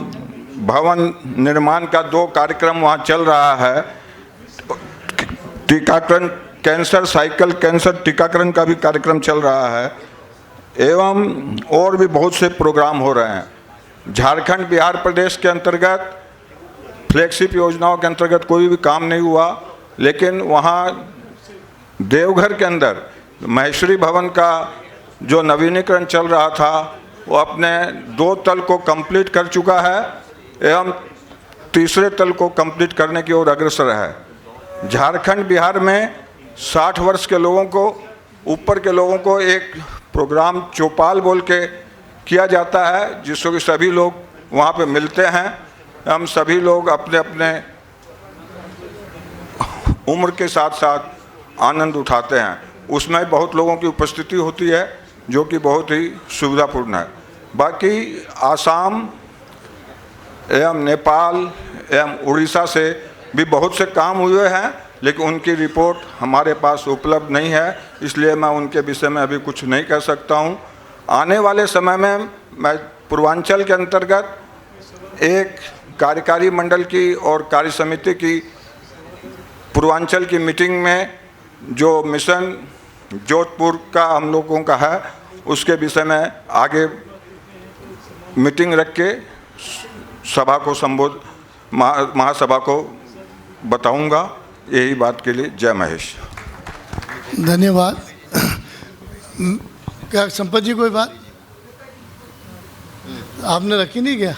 भवन निर्माण का 2 कार्यक्रम वहाँ चल रहा है। टीकाकरण, कैंसर साइकिल कैंसर टीकाकरण का भी कार्यक्रम चल रहा है एवं और भी बहुत से प्रोग्राम हो रहे हैं। झारखंड बिहार प्रदेश के अंतर्गत फ्लैगशिप योजनाओं के अंतर्गत कोई भी काम नहीं हुआ, लेकिन वहाँ देवघर के अंदर महेश्वरी भवन का जो नवीनीकरण चल रहा था वो अपने 2 तल को कंप्लीट कर चुका है एवं तीसरे तल को कंप्लीट करने की ओर अग्रसर है। झारखंड बिहार में 60 वर्ष के लोगों को, ऊपर के लोगों को एक प्रोग्राम चौपाल बोल के किया जाता है, जिसको कि सभी लोग वहाँ पे मिलते हैं। हम सभी लोग अपने अपने उम्र के साथ साथ आनंद उठाते हैं। उसमें बहुत लोगों की उपस्थिति होती है, जो कि बहुत ही सुविधापूर्ण है। बाकी आसाम एवं नेपाल एवं उड़ीसा से भी बहुत से काम हुए हैं, लेकिन उनकी रिपोर्ट हमारे पास उपलब्ध नहीं है, इसलिए मैं उनके विषय में अभी कुछ नहीं कह सकता हूं। आने वाले समय में मैं पूर्वांचल के अंतर्गत एक कार्यकारी मंडल की और कार्य समिति की पूर्वांचल की मीटिंग में जो मिशन जोधपुर का हम लोगों का है, उसके विषय में आगे मीटिंग रख के सभा को महासभा को बताऊंगा। यही बात के लिए जय महेश। धन्यवाद। क्या संपत जी कोई बात आपने रखी नहीं क्या?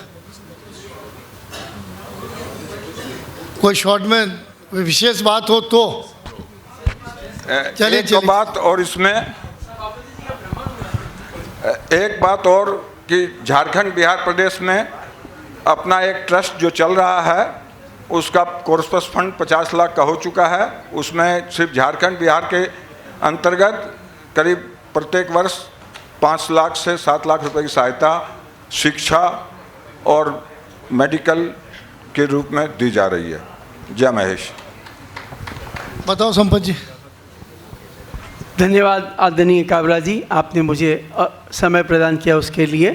कोई शॉर्ट में कोई विशेष बात हो तो चलिए। एक बात और इसमें एक बात और कि झारखंड बिहार प्रदेश में अपना एक ट्रस्ट जो चल रहा है, उसका कॉर्पस फंड 50 लाख का हो चुका है। उसमें सिर्फ झारखंड बिहार के अंतर्गत करीब प्रत्येक वर्ष 5 लाख से 7 लाख रुपए की सहायता शिक्षा और मेडिकल के रूप में दी जा रही है। जय महेश। बताओ संपत जी। धन्यवाद आदरणीय काबरा जी, आपने मुझे समय प्रदान किया उसके लिए।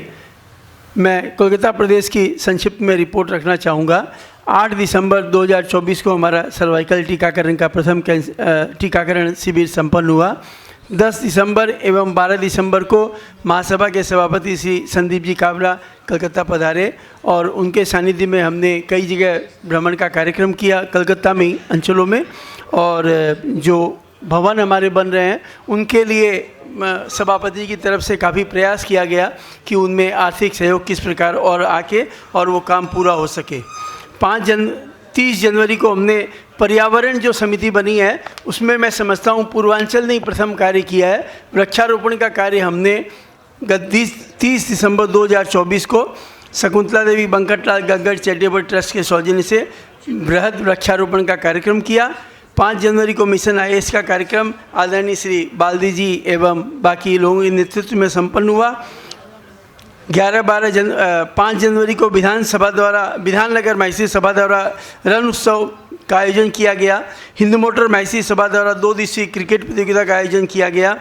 मैं कोलकाता प्रदेश की संक्षिप्त में रिपोर्ट रखना चाहूँगा। 8 दिसंबर 2024 को हमारा सर्वाइकल टीकाकरण का प्रथम टीकाकरण शिविर संपन्न हुआ। 10 दिसंबर एवं 12 दिसंबर को महासभा के सभापति श्री संदीप जी काबरा कलकत्ता पधारे और उनके सानिध्य में हमने कई जगह भ्रमण का कार्यक्रम किया कलकत्ता में ही अंचलों में। और जो भवन हमारे बन रहे हैं उनके लिए सभापति की तरफ से काफ़ी प्रयास किया गया कि उनमें आर्थिक सहयोग किस प्रकार और आके और वो काम पूरा हो सके। 30 जनवरी को हमने पर्यावरण जो समिति बनी है उसमें मैं समझता हूँ पूर्वांचल ने ही प्रथम कार्य किया है। वृक्षारोपण का कार्य हमने 30 दिसंबर 2024 को शकुंतला देवी बंकटलाल गंगड़ चैरिटेबल ट्रस्ट के सौजन्य से बृहद वृक्षारोपण का कार्यक्रम किया। 5 जनवरी को मिशन IAS का कार्यक्रम आदरणीय श्री बाल्दी जी एवं बाकी लोगों के नेतृत्व में संपन्न हुआ। 5 जनवरी को विधाननगर मैत्री सभा द्वारा रण उत्सव का आयोजन किया गया। हिंदू मोटर मैत्री सभा द्वारा 2 दिवसीय क्रिकेट प्रतियोगिता का आयोजन किया गया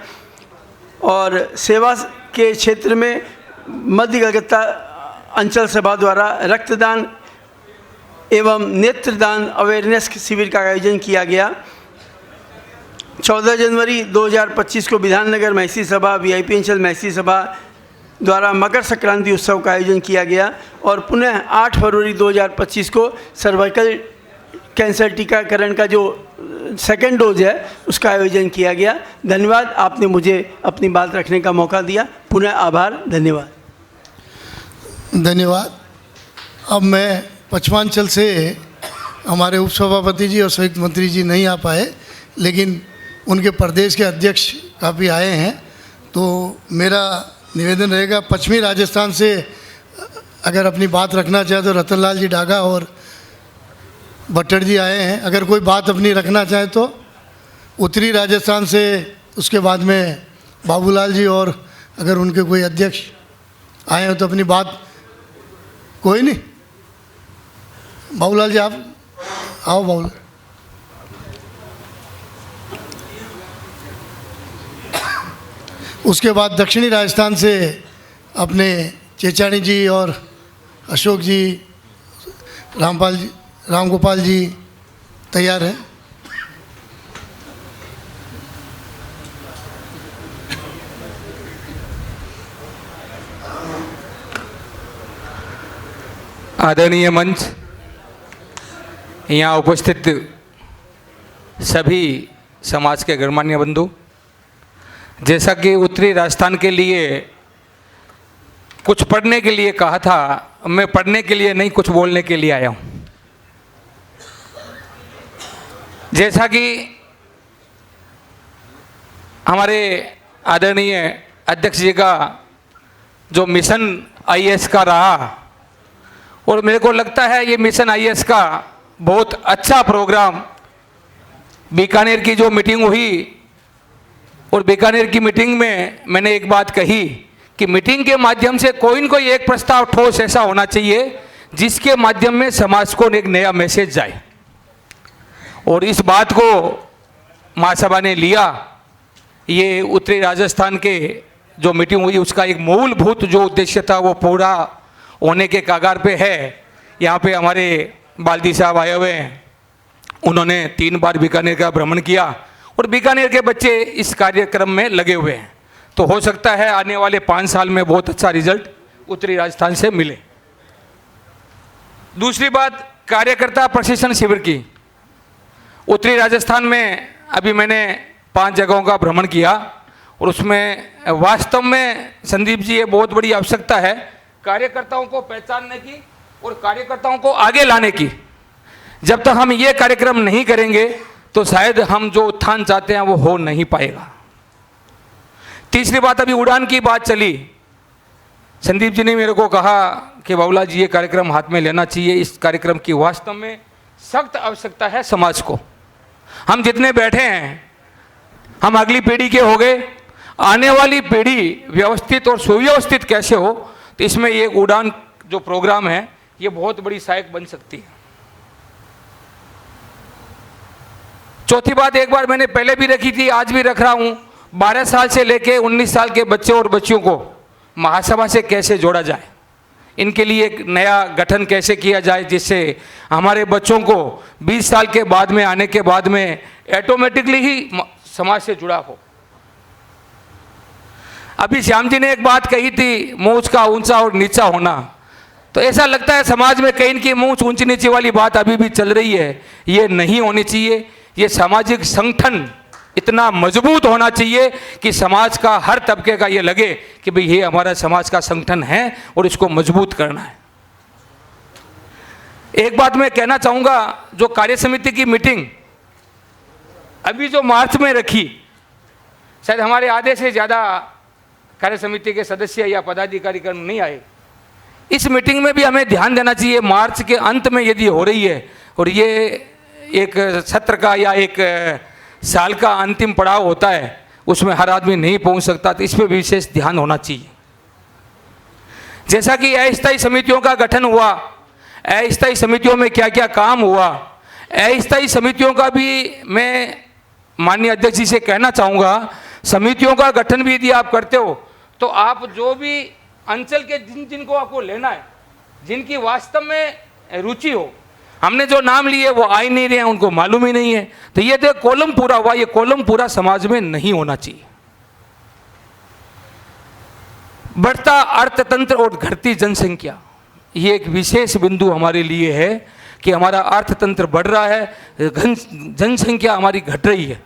और सेवा के क्षेत्र में मध्य कलकत्ता अंचल सभा द्वारा रक्तदान एवं नेत्रदान अवेयरनेस शिविर का आयोजन किया गया। 14 जनवरी 2025 को विधाननगर मैत्री सभा VIP अंचल मैत्री सभा द्वारा मकर संक्रांति उत्सव का आयोजन किया गया और पुनः 8 फरवरी 2025 को सर्वाइकल कैंसर टीकाकरण का जो सेकेंड डोज है उसका आयोजन किया गया। धन्यवाद, आपने मुझे अपनी बात रखने का मौका दिया। पुनः आभार, धन्यवाद। धन्यवाद। अब मैं पचमांचल से हमारे उपसभापति जी और संयुक्त मंत्री जी नहीं आ पाए, लेकिन उनके प्रदेश के अध्यक्ष काफ़ी आए हैं, तो मेरा निवेदन रहेगा पश्चिमी राजस्थान से अगर अपनी बात रखना चाहे तो रतनलाल जी डागा और भट्टर जी आए हैं। अगर कोई बात अपनी रखना चाहे तो उत्तरी राजस्थान से उसके बाद में बाबूलाल जी और अगर उनके कोई अध्यक्ष आए हैं तो अपनी बात। कोई नहीं, बाबूलाल जी आप आओ। बाबूलाल उसके बाद दक्षिणी राजस्थान से अपने चेचानी जी और अशोक जी, रामगोपाल जी तैयार हैं। आदरणीय मंच, यहाँ उपस्थित सभी समाज के गणमान्य बंधु, जैसा कि उत्तरी राजस्थान के लिए कुछ पढ़ने के लिए कहा था, मैं पढ़ने के लिए नहीं कुछ बोलने के लिए आया हूँ। जैसा कि हमारे आदरणीय अध्यक्ष जी का जो मिशन IAS का रहा, और मेरे को लगता है ये मिशन IAS का बहुत अच्छा प्रोग्राम, बीकानेर की जो मीटिंग हुई और बीकानेर की मीटिंग में मैंने एक बात कही कि मीटिंग के माध्यम से कोई न कोई एक प्रस्ताव ठोस ऐसा होना चाहिए जिसके माध्यम में समाज को एक नया मैसेज जाए, और इस बात को महासभा ने लिया। ये उत्तरी राजस्थान के जो मीटिंग हुई उसका एक मूलभूत जो उद्देश्य था वो पूरा होने के कागार पे है। यहाँ पे हमारे बाल्दी साहब आए हुए हैं, उन्होंने 3 बार बीकानेर का भ्रमण किया और बीकानेर के बच्चे इस कार्यक्रम में लगे हुए हैं। तो हो सकता है आने वाले 5 साल में बहुत अच्छा रिजल्ट उत्तरी राजस्थान से मिले। दूसरी बात, कार्यकर्ता प्रशिक्षण शिविर की। उत्तरी राजस्थान में अभी मैंने 5 जगहों का भ्रमण किया और उसमें वास्तव में संदीप जी ये बहुत बड़ी आवश्यकता है कार्यकर्ताओं को पहचानने की और कार्यकर्ताओं को आगे लाने की। जब तक हम ये कार्यक्रम नहीं करेंगे तो शायद हम जो उत्थान चाहते हैं वो हो नहीं पाएगा। तीसरी बात, अभी उड़ान की बात चली, संदीप जी ने मेरे को कहा कि बाबूला जी ये कार्यक्रम हाथ में लेना चाहिए। इस कार्यक्रम की वास्तव में सख्त आवश्यकता है समाज को। हम जितने बैठे हैं हम अगली पीढ़ी के हो गए, आने वाली पीढ़ी व्यवस्थित और सुव्यवस्थित कैसे हो, तो इसमें ये उड़ान जो प्रोग्राम है ये बहुत बड़ी सहायक बन सकती है। चौथी बात, एक बार मैंने पहले भी रखी थी, आज भी रख रहा हूँ, 12 साल से लेके 19 साल के बच्चे और बच्चियों को महासभा से कैसे जोड़ा जाए, इनके लिए एक नया गठन कैसे किया जाए जिससे हमारे बच्चों को 20 साल के बाद में आने के बाद में ऑटोमेटिकली ही समाज से जुड़ा हो। अभी श्याम जी ने एक बात कही थी, मूंछ का ऊंचा और नीचा होना, तो ऐसा लगता है समाज में कहीं की मूंछ ऊंची नीची वाली बात अभी भी चल रही है। ये नहीं होनी चाहिए। ये सामाजिक संगठन इतना मजबूत होना चाहिए कि समाज का हर तबके का ये लगे कि भाई ये हमारा समाज का संगठन है और इसको मजबूत करना है। एक बात मैं कहना चाहूँगा, जो कार्य समिति की मीटिंग अभी जो मार्च में रखी, शायद हमारे आधे से ज़्यादा कार्य समिति के सदस्य या पदाधिकारी नहीं आए। इस मीटिंग में भी हमें ध्यान देना चाहिए, मार्च के अंत में यदि हो रही है और ये एक सत्र का या एक साल का अंतिम पड़ाव होता है, उसमें हर आदमी नहीं पहुंच सकता, तो इस पर विशेष ध्यान होना चाहिए। जैसा कि अस्थायी समितियों का गठन हुआ, अस्थायी समितियों में क्या क्या काम हुआ, अस्थायी समितियों का भी मैं माननीय अध्यक्ष जी से कहना चाहूँगा, समितियों का गठन भी यदि आप करते हो तो आप जो भी अंचल के जिनको आपको लेना है, जिनकी वास्तव में रुचि हो, हमने जो नाम लिए वो आ ही नहीं रहे हैं, उनको मालूम ही नहीं है, तो ये तो कॉलम पूरा हुआ, ये कॉलम पूरा समाज में नहीं होना चाहिए। बढ़ता अर्थतंत्र और घटती जनसंख्या, ये एक विशेष बिंदु हमारे लिए है कि हमारा अर्थतंत्र बढ़ रहा है, जनसंख्या हमारी घट रही है।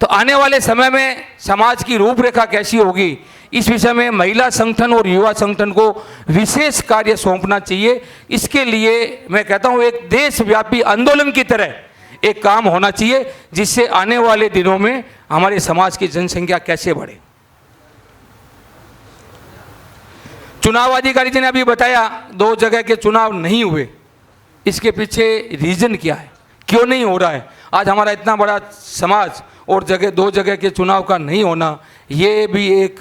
तो आने वाले समय में समाज की रूपरेखा कैसी होगी, इस विषय में महिला संगठन और युवा संगठन को विशेष कार्य सौंपना चाहिए। इसके लिए मैं कहता हूँ एक देशव्यापी आंदोलन की तरह एक काम होना चाहिए, जिससे आने वाले दिनों में हमारे समाज की जनसंख्या कैसे बढ़े। चुनाव अधिकारी जी ने अभी बताया 2 जगह के चुनाव नहीं हुए, इसके पीछे रीजन क्या है, क्यों नहीं हो रहा है? आज हमारा इतना बड़ा समाज और 2 जगह के चुनाव का नहीं होना, ये भी एक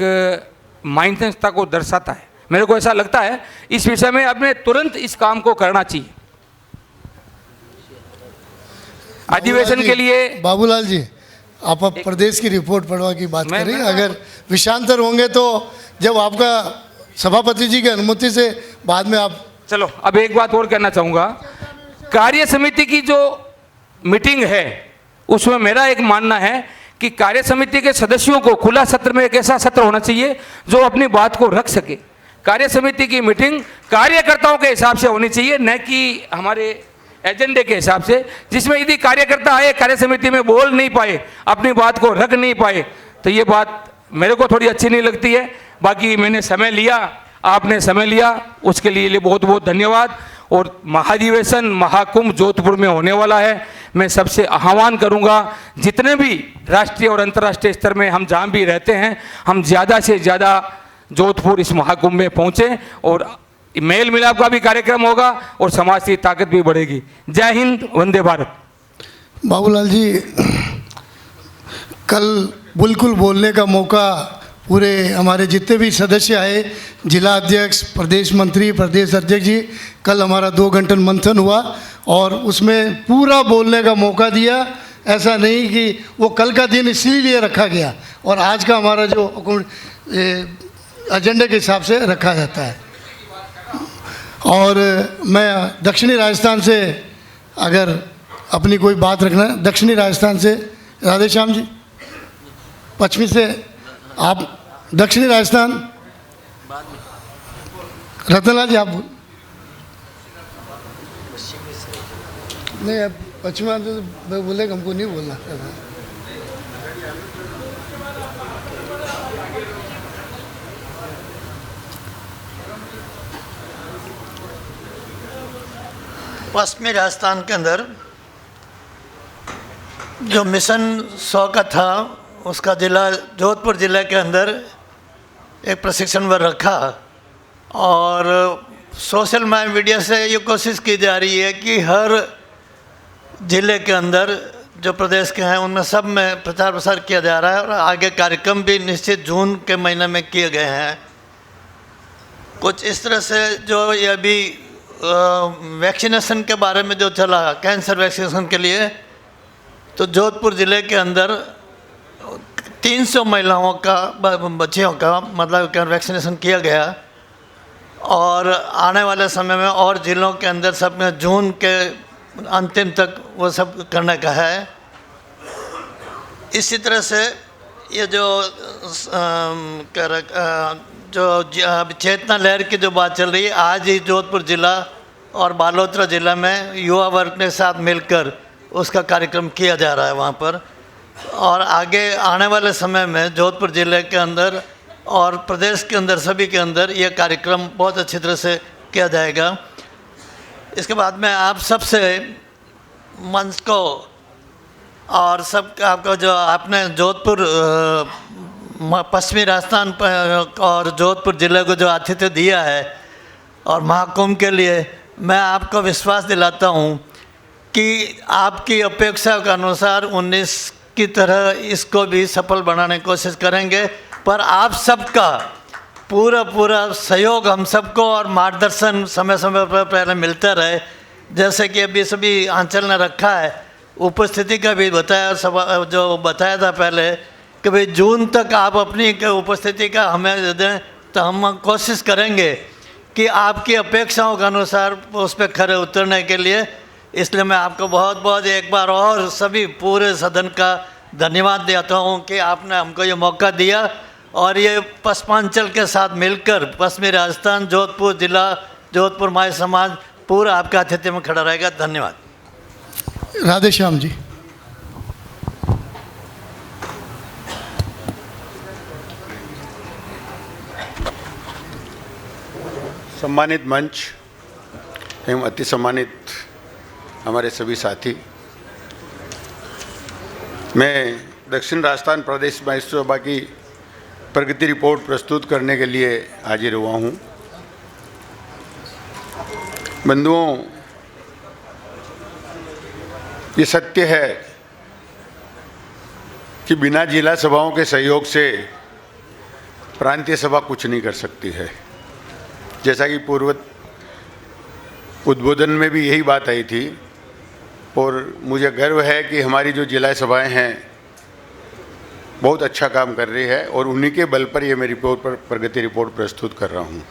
माइनसता को दर्शाता है। मेरे को ऐसा लगता है इस विषय में अपने तुरंत इस काम को करना चाहिए। अधिवेशन के लिए बाबूलाल जी, आप अब प्रदेश की रिपोर्ट पढ़वा की बात करें, अगर विषयांतर होंगे तो जब आपका सभापति जी की अनुमति से बाद में आप। चलो, अब एक बात और कहना चाहूँगा, कार्य समिति की जो मीटिंग है उसमें मेरा एक मानना है कि कार्य समिति के सदस्यों को खुला सत्र में एक ऐसा सत्र होना चाहिए जो अपनी बात को रख सके। कार्य समिति की मीटिंग कार्यकर्ताओं के हिसाब से होनी चाहिए, न कि हमारे एजेंडे के हिसाब से, जिसमें यदि कार्यकर्ता आए कार्य समिति में बोल नहीं पाए, अपनी बात को रख नहीं पाए, तो ये बात मेरे को थोड़ी अच्छी नहीं लगती है। बाकी मैंने समय लिया, आपने समय लिया, उसके लिए बहुत बहुत धन्यवाद। और महाधिवेशन महाकुंभ जोधपुर में होने वाला है, मैं सबसे आह्वान करूंगा, जितने भी राष्ट्रीय और अंतर्राष्ट्रीय स्तर में हम जहाँ भी रहते हैं, हम ज़्यादा से ज़्यादा जोधपुर इस महाकुंभ में पहुँचें और मेल मिलाप का भी कार्यक्रम होगा और समाज की ताकत भी बढ़ेगी। जय हिंद, वंदे भारत। बाबूलाल जी, कल बिल्कुल बोलने का मौका पूरे हमारे जितने भी सदस्य आए, जिला अध्यक्ष, प्रदेश मंत्री, प्रदेश अध्यक्ष जी, कल हमारा 2 घंटा मंथन हुआ और उसमें पूरा बोलने का मौका दिया। ऐसा नहीं कि वो कल का दिन इसीलिए रखा गया और आज का हमारा जो एजेंडे के हिसाब से रखा जाता है। और मैं दक्षिणी राजस्थान से अगर अपनी कोई बात रखना, दक्षिणी राजस्थान से राधेश्याम जी, पश्चिमी से आप, दक्षिणी राजस्थान रतनलाल जी आप नहीं, पश्चिमी बोले हमको नहीं बोलना। पश्चिमी राजस्थान के अंदर जो मिशन 100 का था, उसका जिला जोधपुर जिले के अंदर एक प्रशिक्षण वर्ग रखा और सोशल मीडिया से ये कोशिश की जा रही है कि हर ज़िले के अंदर जो प्रदेश के हैं उनमें सब में प्रचार प्रसार किया जा रहा है और आगे कार्यक्रम भी निश्चित जून के महीने में किए गए हैं। कुछ इस तरह से जो ये अभी वैक्सीनेशन के बारे में जो चला, कैंसर वैक्सीनेशन के लिए, तो जोधपुर ज़िले के अंदर 300 महिलाओं का, बच्चियों का मतलब वैक्सीनेशन किया गया और आने वाले समय में और ज़िलों के अंदर सब में जून के अंतिम तक वो सब करने का है। इसी तरह से ये जो चेतना लहर की जो बात चल रही है, आज ही जोधपुर ज़िला और बालोतरा ज़िला में युवा वर्ग के साथ मिलकर उसका कार्यक्रम किया जा रहा है वहाँ पर। और आगे आने वाले समय में जोधपुर ज़िले के अंदर और प्रदेश के अंदर सभी के अंदर ये कार्यक्रम बहुत अच्छी तरह से किया जाएगा। इसके बाद में आप सबसे मंच को और सब आपको जो आपने जोधपुर पश्चिमी राजस्थान और जोधपुर ज़िले को जो आतिथ्य दिया है और महाकुंभ के लिए, मैं आपको विश्वास दिलाता हूँ कि आपकी अपेक्षा के अनुसार 19 की तरह इसको भी सफल बनाने की कोशिश करेंगे, पर आप सबका पूरा सहयोग हम सबको और मार्गदर्शन समय समय पर पहले मिलता रहे। जैसे कि अभी सभी आंचल ने रखा है, उपस्थिति का भी बताया, और जो बताया था पहले कि भाई जून तक आप अपनी उपस्थिति का हमें दें, तो हम कोशिश करेंगे कि आपकी अपेक्षाओं के अनुसार उस पर खरे उतरने के लिए। इसलिए मैं आपको बहुत बहुत एक बार और सभी पूरे सदन का धन्यवाद देता हूँ कि आपने हमको ये मौका दिया और ये पश्चिमांचल के साथ मिलकर पश्चिमी राजस्थान, जोधपुर जिला, जोधपुर माई समाज पूरा आपके आतिथ्य में खड़ा रहेगा। धन्यवाद। राधे श्याम जी। सम्मानित मंच एवं अति सम्मानित हमारे सभी साथी, मैं दक्षिण राजस्थान प्रदेश महिला सभा की प्रगति रिपोर्ट प्रस्तुत करने के लिए हाजिर हुआ हूँ। बंधुओं, ये सत्य है कि बिना जिला सभाओं के सहयोग से प्रांतीय सभा कुछ नहीं कर सकती है। जैसा कि पूर्व उद्बोधन में भी यही बात आई थी, और मुझे गर्व है कि हमारी जो जिला सभाएं हैं बहुत अच्छा काम कर रही है, और उन्हीं के बल पर ये मैं रिपोर्ट पर प्रगति रिपोर्ट प्रस्तुत कर रहा हूँ।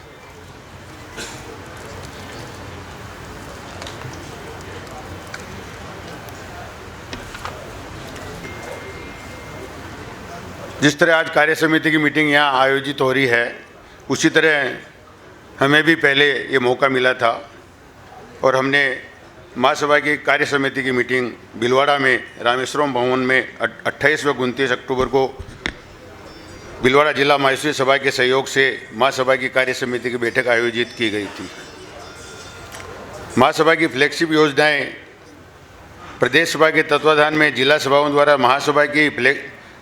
जिस तरह आज कार्य समिति की मीटिंग यहाँ आयोजित हो रही है, उसी तरह हमें भी पहले ये मौका मिला था और हमने महासभा की कार्य समिति की मीटिंग भीलवाड़ा में रामेश्वरम भवन में 28 व 29 अक्टूबर को भीलवाड़ा जिला महिला सभा के सहयोग से महासभा की कार्य समिति की बैठक आयोजित की गई थी। महासभा की फ्लैगशिप योजनाएं प्रदेश सभा के तत्वाधान में जिला सभाओं द्वारा महासभा की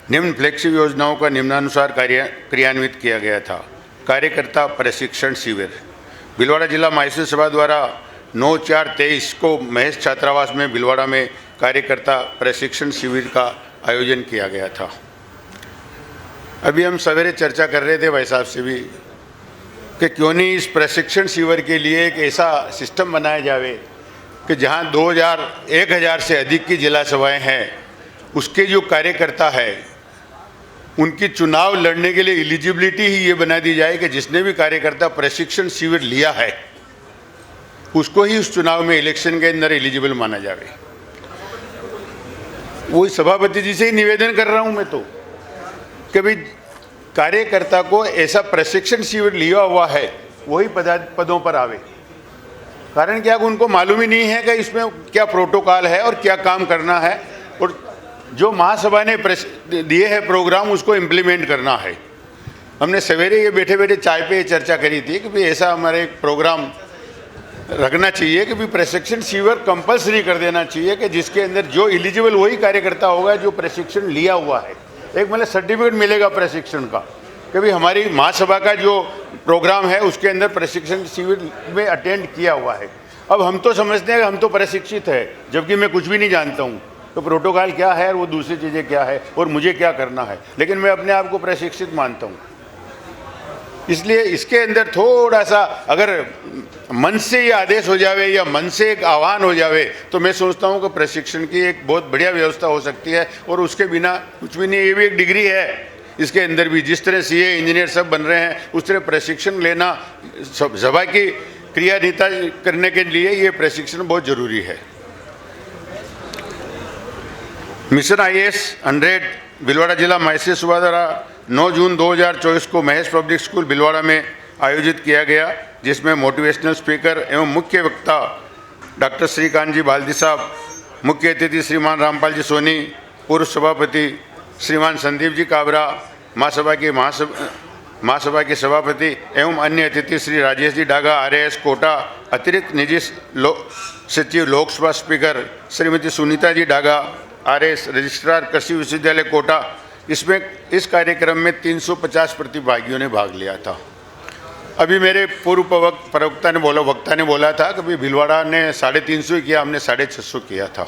निम्न फ्लैगशिप योजनाओं का निम्नानुसार क्रियान्वित किया गया था। कार्यकर्ता प्रशिक्षण शिविर भीलवाड़ा जिला महिला सभा द्वारा 9/4/23 को महेश छात्रावास में भीलवाड़ा में कार्यकर्ता प्रशिक्षण शिविर का आयोजन किया गया था। अभी हम सवेरे चर्चा कर रहे थे भाई साहब से भी कि क्यों नहीं इस प्रशिक्षण शिविर के लिए एक ऐसा सिस्टम बनाया जाए कि जहां 1000 से अधिक की जिला सभाएं हैं, उसके जो कार्यकर्ता है उनकी चुनाव लड़ने के लिए एलिजिबिलिटी ही ये बना दी जाए कि जिसने भी कार्यकर्ता प्रशिक्षण शिविर लिया है उसको ही उस चुनाव में इलेक्शन के अंदर एलिजिबल माना जाए। वही सभापति जी से ही निवेदन कर रहा हूं मैं तो कि भाई कार्यकर्ता को ऐसा प्रशिक्षण शिविर लिया हुआ है वही पदों पर आवे। कारण क्या, उनको मालूम ही नहीं है कि इसमें क्या प्रोटोकॉल है और क्या काम करना है, और जो महासभा ने दिए है प्रोग्राम उसको इम्प्लीमेंट करना है। हमने सवेरे ये बैठे बैठे चाय पे चर्चा करी थी कि भाई ऐसा हमारे प्रोग्राम रखना चाहिए कि भाई प्रशिक्षण शिविर कंपलसरी कर देना चाहिए कि जिसके अंदर जो एलिजिबल वही कार्यकर्ता होगा जो प्रशिक्षण लिया हुआ है। एक मतलब सर्टिफिकेट मिलेगा प्रशिक्षण का कि भाई हमारी महासभा का जो प्रोग्राम है उसके अंदर प्रशिक्षण शिविर में अटेंड किया हुआ है। अब हम तो समझते हैं कि हम तो प्रशिक्षित है, जबकि मैं कुछ भी नहीं जानता हूँ तो प्रोटोकॉल क्या है और वो दूसरी चीज़ें क्या है और मुझे क्या करना है, लेकिन मैं अपने आप को प्रशिक्षित मानता हूँ। इसलिए इसके अंदर थोड़ा सा अगर मन से ये आदेश हो जावे या मन से एक आह्वान हो जावे तो मैं सोचता हूँ कि प्रशिक्षण की एक बहुत बढ़िया व्यवस्था हो सकती है, और उसके बिना कुछ भी नहीं। ये भी एक डिग्री है, इसके अंदर भी जिस तरह सीए इंजीनियर सब बन रहे हैं उस तरह प्रशिक्षण लेना सभा की क्रियान्विता करने के लिए ये प्रशिक्षण बहुत जरूरी है। मिशन IAS 100 भीलवाड़ा जिला महिला सभा द्वारा 9 जून 2024 को महेश पब्लिक स्कूल भीलवाड़ा में आयोजित किया गया, जिसमें मोटिवेशनल स्पीकर एवं मुख्य वक्ता डॉक्टर श्रीकांत जी बाल्दी साहब, मुख्य अतिथि श्रीमान रामपाल जी सोनी, पूर्व सभापति श्रीमान संदीप जी काबरा, महासभा के सभापति एवं अन्य अतिथि श्री राजेश जी डागा RAS कोटा, अतिरिक्त निजी सचिव Lok Sabha speaker Shrimati Sunita ji Daga RAS registrar कृषि विश्वविद्यालय कोटा। इस कार्यक्रम में 350 प्रतिभागियों ने भाग लिया था। अभी मेरे पूर्व प्रवक्ता ने बोला था कि भाई भीलवाड़ा ने 350 किया, हमने 650 किया था।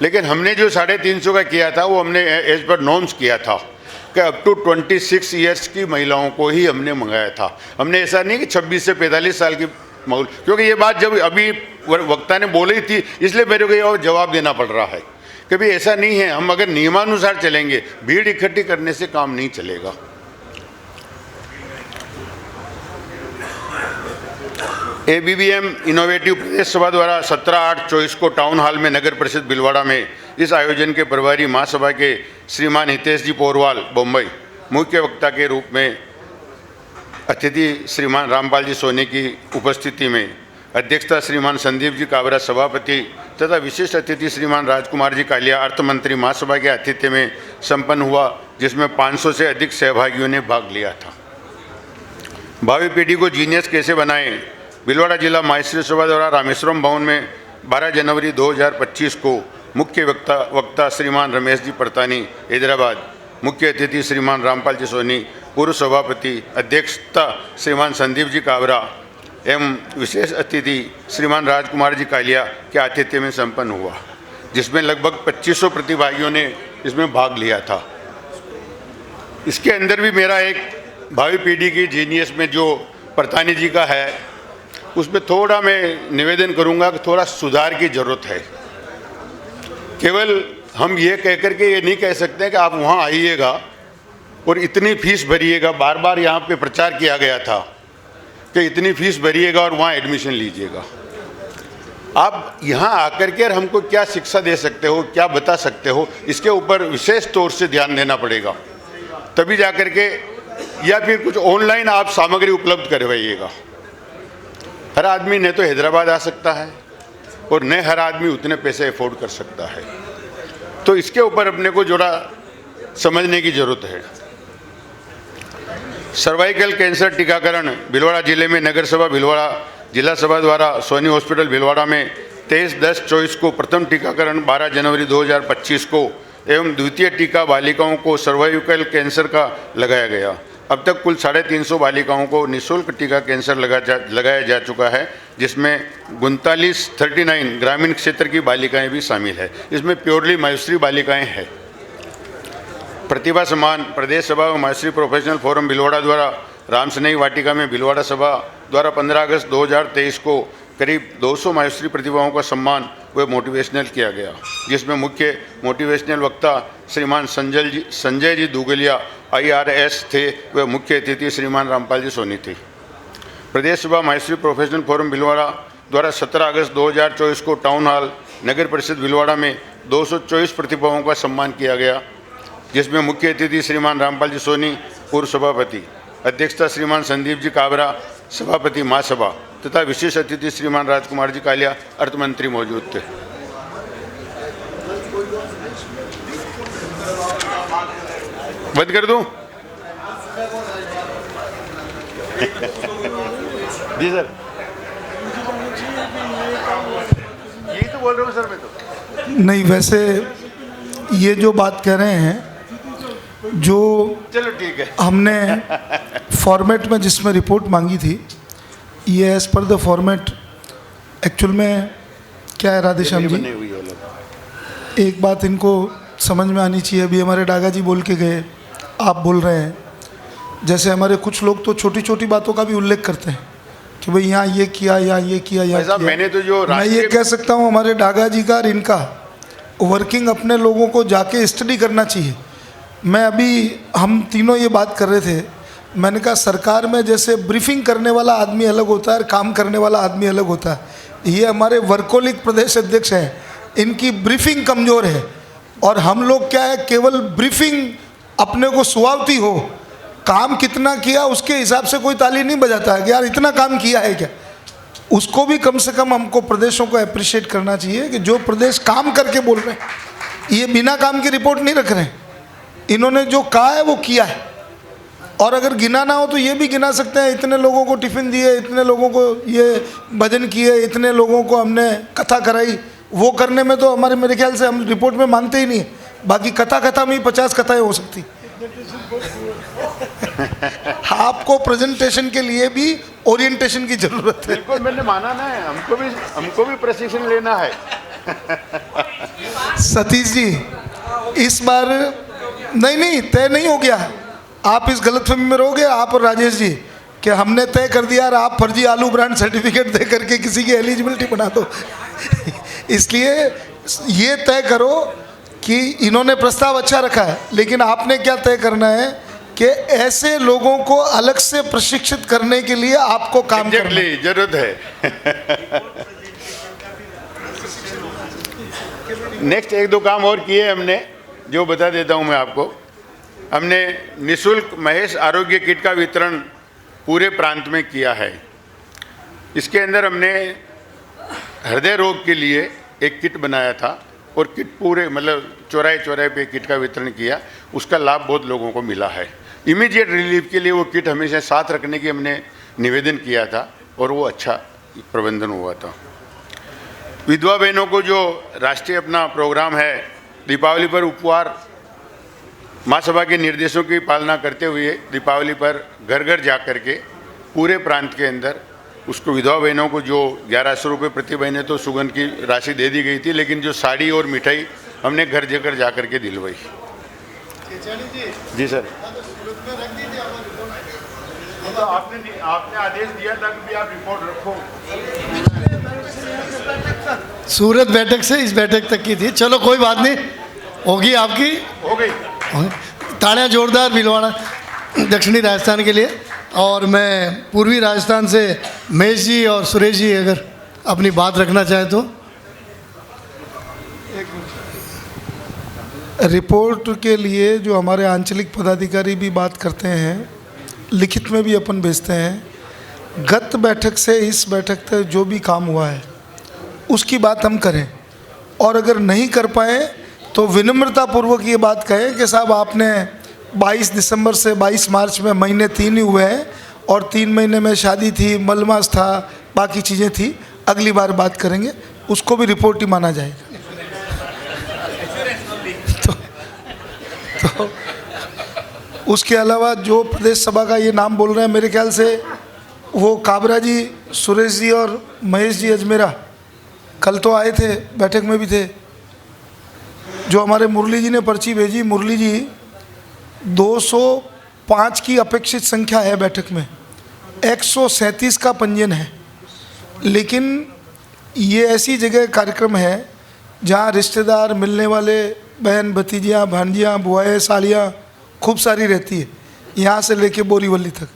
लेकिन हमने जो 350 का किया था वो हमने एज पर नॉर्म्स किया था कि अप टू 26 ईयर्स की महिलाओं को ही हमने मंगाया था। हमने ऐसा नहीं कि 26 से 45 साल की माहौल, क्योंकि ये बात जब अभी वक्ता ने बोली थी इसलिए मेरे को ये और जवाब देना पड़ रहा है कि भाई ऐसा नहीं है। हम अगर नियमानुसार चलेंगे, भीड़ इकट्ठी करने से काम नहीं चलेगा। ABBM इनोवेटिव प्रदेश सभा द्वारा 17/8/24 को टाउन हॉल में नगर परिषद भीलवाड़ा में इस आयोजन के प्रभारी महासभा के श्रीमान हितेश जी पोरवाल बम्बई मुख्य वक्ता के रूप में, अतिथि श्रीमान रामपाल जी सोनी की उपस्थिति में, अध्यक्षता श्रीमान संदीप जी काबरा सभापति तथा विशेष अतिथि श्रीमान राजकुमार जी कालिया अर्थ मंत्री महासभा के आतिथ्य में संपन्न हुआ, जिसमें 500 से अधिक सहभागियों ने भाग लिया था। भावी पीढ़ी को जीनियस कैसे बनाएं, भीलवाड़ा जिला माहेश्वरी सभा द्वारा रामेश्वरम भवन में 12 जनवरी 2025 को मुख्य वक्ता श्रीमान रमेश जी परतानी हैदराबाद, मुख्य अतिथि श्रीमान रामपाल जी सोनी, पूर्व सभापति, अध्यक्षता श्रीमान संदीप जी काबरा एवं विशेष अतिथि श्रीमान राजकुमार जी कालिया के आतिथ्य में संपन्न हुआ, जिसमें लगभग 2500 प्रतिभागियों ने इसमें भाग लिया था। इसके अंदर भी मेरा एक भावी पीढ़ी की जीनियस में जो परतानी जी का है उसमें थोड़ा मैं निवेदन करूंगा कि थोड़ा सुधार की ज़रूरत है। केवल हम ये कह कर के ये नहीं कह सकते कि आप वहाँ आइएगा और इतनी फीस भरिएगा। बार बार यहाँ पे प्रचार किया गया था कि इतनी फीस भरिएगा और वहाँ एडमिशन लीजिएगा। आप यहाँ आकर के हमको क्या शिक्षा दे सकते हो, क्या बता सकते हो, इसके ऊपर विशेष तौर से ध्यान देना पड़ेगा, तभी जा कर के, या फिर कुछ ऑनलाइन आप सामग्री उपलब्ध करवाइएगा। हर आदमी न तो हैदराबाद आ सकता है और न हर आदमी उतने पैसे अफोर्ड कर सकता है, तो इसके ऊपर अपने को जोड़ा समझने की ज़रूरत है। सर्वाइकल कैंसर टीकाकरण भीलवाड़ा जिले में नगर सभा भीलवाड़ा जिला सभा द्वारा सोनी हॉस्पिटल भीलवाड़ा में 23/10/24 को प्रथम टीकाकरण, 12 जनवरी 2025 को एवं द्वितीय टीका बालिकाओं को सर्वाइकल कैंसर का लगाया गया। अब तक कुल 350 बालिकाओं को निःशुल्क टीका कैंसर लगाया जा चुका है, जिसमें 39 ग्रामीण क्षेत्र की बालिकाएं भी शामिल है। इसमें प्योरली माहेश्वरी बालिकाएं हैं। प्रतिभा सम्मान प्रदेश सभा व माहेश्वरी प्रोफेशनल फोरम भीलवाड़ा द्वारा रामसनई वाटिका में भीलवाड़ा सभा द्वारा 15 अगस्त 2023 को करीब 200 माहेश्वरी प्रतिभाओं का सम्मान व मोटिवेशनल किया गया, जिसमें मुख्य मोटिवेशनल वक्ता श्रीमान संजय जी दुगलिया IRS थे व मुख्य अतिथि श्रीमान रामपाल जी सोनी थे। प्रदेश सभा माहेश्वरी प्रोफेशनल फोरम भीलवाड़ा द्वारा 17 अगस्त 2024 को टाउन हॉल नगर परिषद भीलवाड़ा में 224 प्रतिभाओं का सम्मान किया गया, जिसमें मुख्य अतिथि श्रीमान रामपाल जी सोनी पूर्व सभापति, अध्यक्षता श्रीमान संदीप जी काबरा सभापति महासभा तथा विशेष अतिथि श्रीमान राजकुमार जी कालिया अर्थ मंत्री मौजूद थे। बंद कर दूं? जी सर, यही तो बोल रहा हूँ सर मैं तो। नहीं, वैसे ये जो बात कह रहे हैं, जो चलो ठीक है, हमने फॉर्मेट में जिसमें रिपोर्ट मांगी थी, ये as per the format actual में क्या है राधेश्याम जी, एक बात इनको समझ में आनी चाहिए। अभी हमारे डागा जी बोल के गए, आप बोल रहे हैं, जैसे हमारे कुछ लोग तो छोटी छोटी बातों का भी उल्लेख करते हैं कि भाई यहाँ ये किया, यहाँ ये किया, यहाँ किया। मैंने तो जो मैं ये कह सकता हूँ, हमारे डागा जी का और इनका वर्किंग अपने लोगों को जाके स्टडी करना चाहिए। मैं अभी, हम तीनों ये बात कर रहे थे, मैंने कहा सरकार में जैसे ब्रीफिंग करने वाला आदमी अलग होता है और काम करने वाला आदमी अलग होता है। ये हमारे वर्कोलिक प्रदेश अध्यक्ष हैं, इनकी ब्रीफिंग कमज़ोर है, और हम लोग क्या है, केवल ब्रीफिंग अपने को सुहावती हो, काम कितना किया उसके हिसाब से कोई ताली नहीं बजाता है कि यार इतना काम किया है क्या। उसको भी कम से कम हमको प्रदेशों को अप्रिशिएट करना चाहिए कि जो प्रदेश काम करके बोल रहे हैं, ये बिना काम की रिपोर्ट नहीं रख रहे हैं। इन्होंने जो कहा है वो किया है, और अगर गिना ना हो तो ये भी गिना सकते हैं, इतने लोगों को टिफ़िन दिए, इतने लोगों को ये भजन किए, इतने लोगों को हमने कथा कराई। वो करने में तो हमारे, मेरे ख्याल से हम रिपोर्ट में मांगते ही नहीं है। बाकी कथा में ही 50 कथाएँ हो सकती। आपको प्रेजेंटेशन के लिए भी ओरिएंटेशन की जरूरत है। बिल्कुल, मैंने माना ना है, हमको भी प्रशिक्षण लेना है। सतीश जी, इस बार नहीं तय नहीं हो गया। आप इस गलतफहमी में रहोगे, आप और राजेश जी, कि हमने तय कर दिया और आप फर्जी आलू ब्रांड सर्टिफिकेट दे करके किसी की एलिजिबिलिटी बना दो। इसलिए ये तय करो कि इन्होंने प्रस्ताव अच्छा रखा है, लेकिन आपने क्या तय करना है कि ऐसे लोगों को अलग से प्रशिक्षित करने के लिए आपको काम करना है। जरूरत है। नेक्स्ट 1-2 काम और किए हमने, जो बता देता हूं मैं आपको। हमने निःशुल्क महेश आरोग्य किट का वितरण पूरे प्रांत में किया है। इसके अंदर हमने हृदय रोग के लिए एक किट बनाया था और किट पूरे मतलब चौराहे पे किट का वितरण किया। उसका लाभ बहुत लोगों को मिला है। इमीडिएट रिलीफ के लिए वो किट हमेशा साथ रखने की हमने निवेदन किया था और वो अच्छा प्रबंधन हुआ था। विधवा बहनों को जो राष्ट्रीय अपना प्रोग्राम है, दीपावली पर उपहार, महासभा के निर्देशों की पालना करते हुए दीपावली पर घर घर जा कर के पूरे प्रांत के अंदर उसको विधवा बहनों को जो 1100 रुपये प्रति महीने तो सुगंध की राशि दे दी गई थी, लेकिन जो साड़ी और मिठाई हमने घर जा कर के दिलवाई। जी सर, तो आपने आदेश दिया था कि आप रिपोर्ट रखो। सूरत बैठक से इस बैठक तक की थी। चलो कोई बात नहीं, होगी आपकी, हो गई। तालियां जोरदार भिलवाड़ा दक्षिणी राजस्थान के लिए। और मैं पूर्वी राजस्थान से महेश जी और सुरेश जी अगर अपनी बात रखना चाहें तो। रिपोर्ट के लिए जो हमारे आंचलिक पदाधिकारी भी बात करते हैं, लिखित में भी अपन भेजते हैं। गत बैठक से इस बैठक तक जो भी काम हुआ है उसकी बात हम करें, और अगर नहीं कर पाए तो विनम्रतापूर्वक ये बात कहें कि साहब आपने 22 दिसंबर से 22 मार्च में महीने 3 ही हुए हैं और 3 महीने में शादी थी, मलमास था, बाकी चीज़ें थी, अगली बार बात करेंगे, उसको भी रिपोर्ट ही माना जाएगा। तो उसके अलावा जो प्रदेश सभा का ये नाम बोल रहे हैं, मेरे ख्याल से वो काबरा जी, सुरेश जी और महेश जी अजमेरा कल तो आए थे, बैठक में भी थे। जो हमारे मुरली जी ने पर्ची भेजी, मुरली जी 205 की अपेक्षित संख्या है बैठक में, 137 का पंजीयन है। लेकिन ये ऐसी जगह कार्यक्रम है जहाँ रिश्तेदार, मिलने वाले, बहन भतीजियाँ, भांजियाँ, बुआएँ, सालियाँ खूब सारी रहती है। यहाँ से लेके बोरीवली तक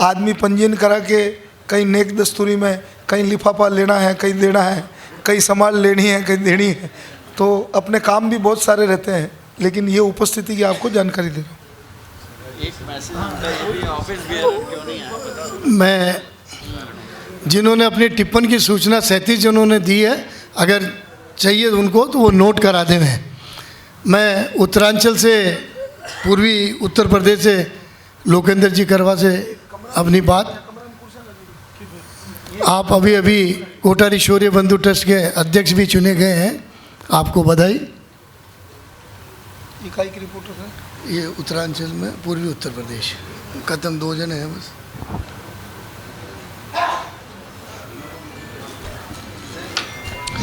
आदमी पंजीयन करा के कहीं नेक दस्तूरी में, कहीं लिफाफा लेना है, कहीं देना है, कहीं संभाल लेनी है, कहीं देनी है, तो अपने काम भी बहुत सारे रहते हैं। लेकिन ये उपस्थिति की आपको जानकारी दे रहा हूँ। मैं जिन्होंने अपनी टिप्पणी की सूचना 37 जिन्होंने दी है, अगर चाहिए उनको तो वो नोट करा दें। मैं उत्तरांचल से, पूर्वी उत्तर प्रदेश से लोकेंद्र जी करवा से अपनी बात। आप अभी कोटारी शौर्य बंधु ट्रस्ट के अध्यक्ष भी चुने गए हैं, आपको बधाई। इकाई की रिपोर्टर है ये उत्तरांचल में, पूर्वी उत्तर प्रदेश। खत्म 2 जने हैं बस।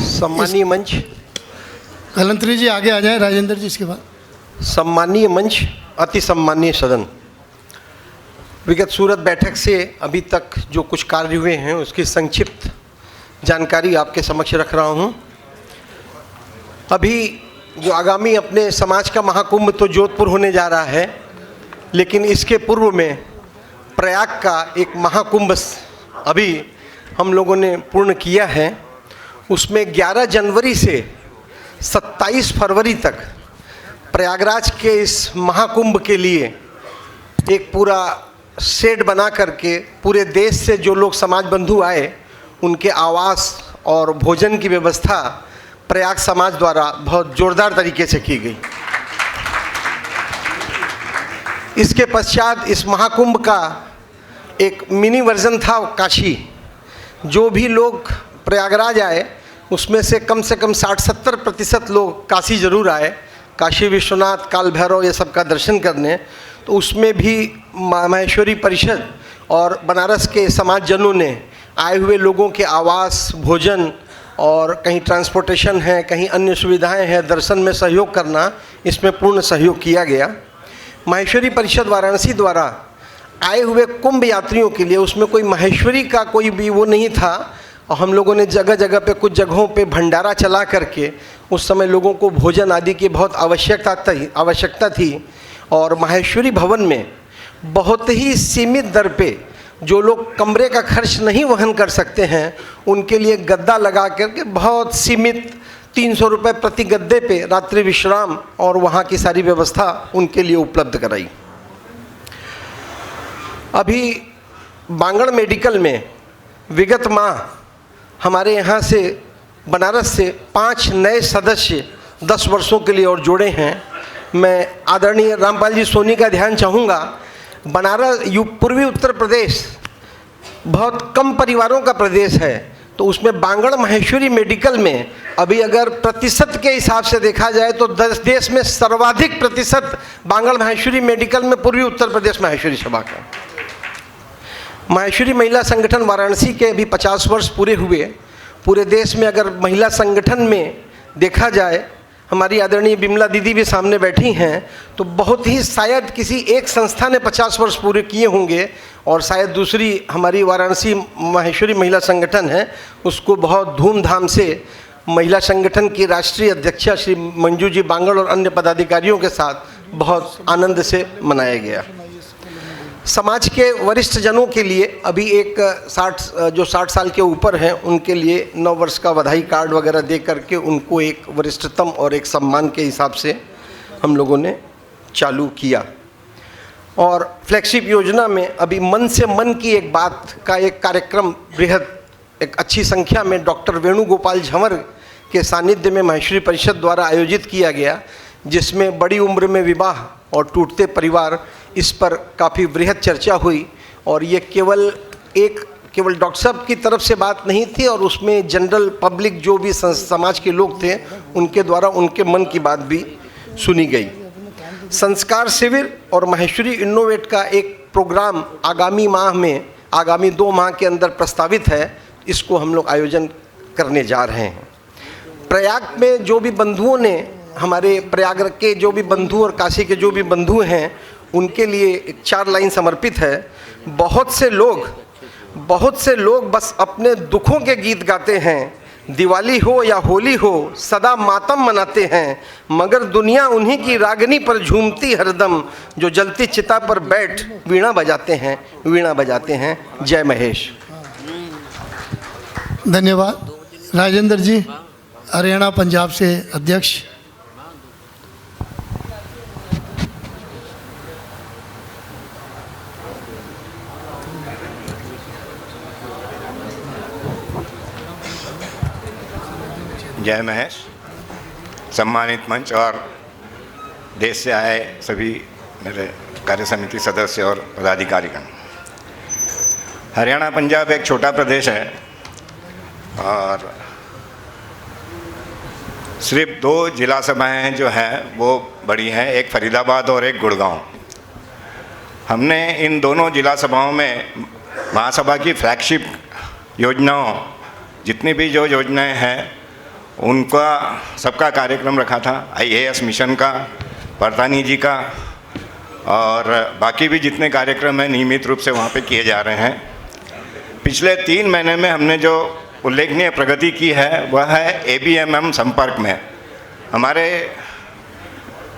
सम्मानीय मंच, कलंत्री जी आगे आ जाएं, राजेंद्र जी इसके बाद। सम्मानीय मंच, अति सम्मानीय सदन, विगत सूरत बैठक से अभी तक जो कुछ कार्य हुए हैं उसकी संक्षिप्त जानकारी आपके समक्ष रख रहा हूं। अभी जो आगामी अपने समाज का महाकुंभ तो जोधपुर होने जा रहा है, लेकिन इसके पूर्व में प्रयाग का एक महाकुंभ अभी हम लोगों ने पूर्ण किया है। उसमें 11 जनवरी से 27 फरवरी तक प्रयागराज के इस महाकुंभ के लिए एक पूरा शेड बना करके पूरे देश से जो लोग समाज बंधु आए उनके आवास और भोजन की व्यवस्था प्रयाग समाज द्वारा बहुत जोरदार तरीके से की गई। इसके पश्चात इस महाकुंभ का एक मिनी वर्जन था काशी। जो भी लोग प्रयागराज आए उसमें से कम 60-70% लोग काशी ज़रूर आए, काशी विश्वनाथ, काल भैरव ये सब का दर्शन करने। तो उसमें भी माहेश्वरी परिषद और बनारस के समाजजनों ने आए हुए लोगों के आवास, भोजन और कहीं ट्रांसपोर्टेशन है, कहीं अन्य सुविधाएं हैं, दर्शन में सहयोग करना, इसमें पूर्ण सहयोग किया गया। माहेश्वरी परिषद वाराणसी द्वारा आए हुए कुंभ यात्रियों के लिए उसमें कोई माहेश्वरी का कोई भी वो नहीं था, और हम लोगों ने जगह जगह पे कुछ जगहों पे भंडारा चला करके उस समय लोगों को भोजन आदि की बहुत आवश्यकता थी। और माहेश्वरी भवन में बहुत ही सीमित दर पे जो लोग कमरे का खर्च नहीं वहन कर सकते हैं उनके लिए गद्दा लगा करके बहुत सीमित 300 रुपये प्रति गद्दे पे रात्रि विश्राम और वहाँ की सारी व्यवस्था उनके लिए उपलब्ध कराई। अभी बांगड़ मेडिकल में विगत माह हमारे यहाँ से बनारस से 5 नए सदस्य 10 वर्षों के लिए और जोड़े हैं। मैं आदरणीय रामपाल जी सोनी का ध्यान चाहूँगा, बनारस पूर्वी उत्तर प्रदेश बहुत कम परिवारों का प्रदेश है, तो उसमें बांगड़ माहेश्वरी मेडिकल में अभी अगर प्रतिशत के हिसाब से देखा जाए तो देश में सर्वाधिक प्रतिशत बांगड़ माहेश्वरी मेडिकल में पूर्वी उत्तर प्रदेश माहेश्वरी सभा का। माहेश्वरी महिला संगठन वाराणसी के अभी 50 वर्ष पूरे हुए। पूरे देश में अगर महिला संगठन में देखा जाए, हमारी आदरणीय बिमला दीदी भी सामने बैठी हैं, तो बहुत ही शायद किसी एक संस्था ने 50 वर्ष पूरे किए होंगे, और शायद दूसरी हमारी वाराणसी माहेश्वरी महिला संगठन है, उसको बहुत धूमधाम से महिला संगठन की राष्ट्रीय अध्यक्षा श्री मंजू जी बांगड़ और अन्य पदाधिकारियों के साथ बहुत आनंद से मनाया गया। समाज के वरिष्ठ जनों के लिए अभी एक 60 साल के ऊपर हैं उनके लिए 9 वर्ष का बधाई कार्ड वगैरह दे करके उनको एक वरिष्ठतम और एक सम्मान के हिसाब से हम लोगों ने चालू किया। और फ्लैगशिप योजना में अभी मन से मन की एक बात का एक कार्यक्रम बृहद एक अच्छी संख्या में डॉक्टर वेणुगोपाल झंवर के सानिध्य में माहेश्वरी परिषद द्वारा आयोजित किया गया, जिसमें बड़ी उम्र में विवाह और टूटते परिवार, इस पर काफ़ी बृहद चर्चा हुई। और ये केवल डॉक्टर साहब की तरफ से बात नहीं थी, और उसमें जनरल पब्लिक जो भी समाज के लोग थे उनके द्वारा उनके मन की बात भी सुनी गई। संस्कार शिविर और माहेश्वरी इनोवेट का एक प्रोग्राम आगामी 2 माह के अंदर प्रस्तावित है, इसको हम लोग आयोजन करने जा रहे हैं। प्रयाग में जो भी बंधुओं ने, हमारे प्रयाग के जो भी बंधु और काशी के जो भी बंधु हैं, उनके लिए एक 4 लाइन समर्पित है। बहुत से लोग बस अपने दुखों के गीत गाते हैं, दिवाली हो या होली हो सदा मातम मनाते हैं, मगर दुनिया उन्हीं की रागनी पर झूमती हरदम, जो जलती चिता पर बैठ वीणा बजाते हैं। जय महेश। धन्यवाद। राजेंद्र जी, हरियाणा पंजाब से अध्यक्ष। जय महेश। सम्मानित मंच और देश से आए सभी मेरे कार्य समिति सदस्य और पदाधिकारीगण। हरियाणा पंजाब एक छोटा प्रदेश है और सिर्फ 2 जिला सभाएं जो हैं वो बड़ी हैं, एक फरीदाबाद और एक गुड़गांव। हमने इन दोनों जिला सभाओं में महासभा की फ्लैगशिप योजनाओं, जितनी भी जो योजनाएं हैं उनका सबका कार्यक्रम रखा था। IAS मिशन का, परतानी जी का और बाकी भी जितने कार्यक्रम हैं नियमित रूप से वहाँ पे किए जा रहे हैं। पिछले 3 महीने में हमने जो उल्लेखनीय प्रगति की है वह है ABMM संपर्क में। हमारे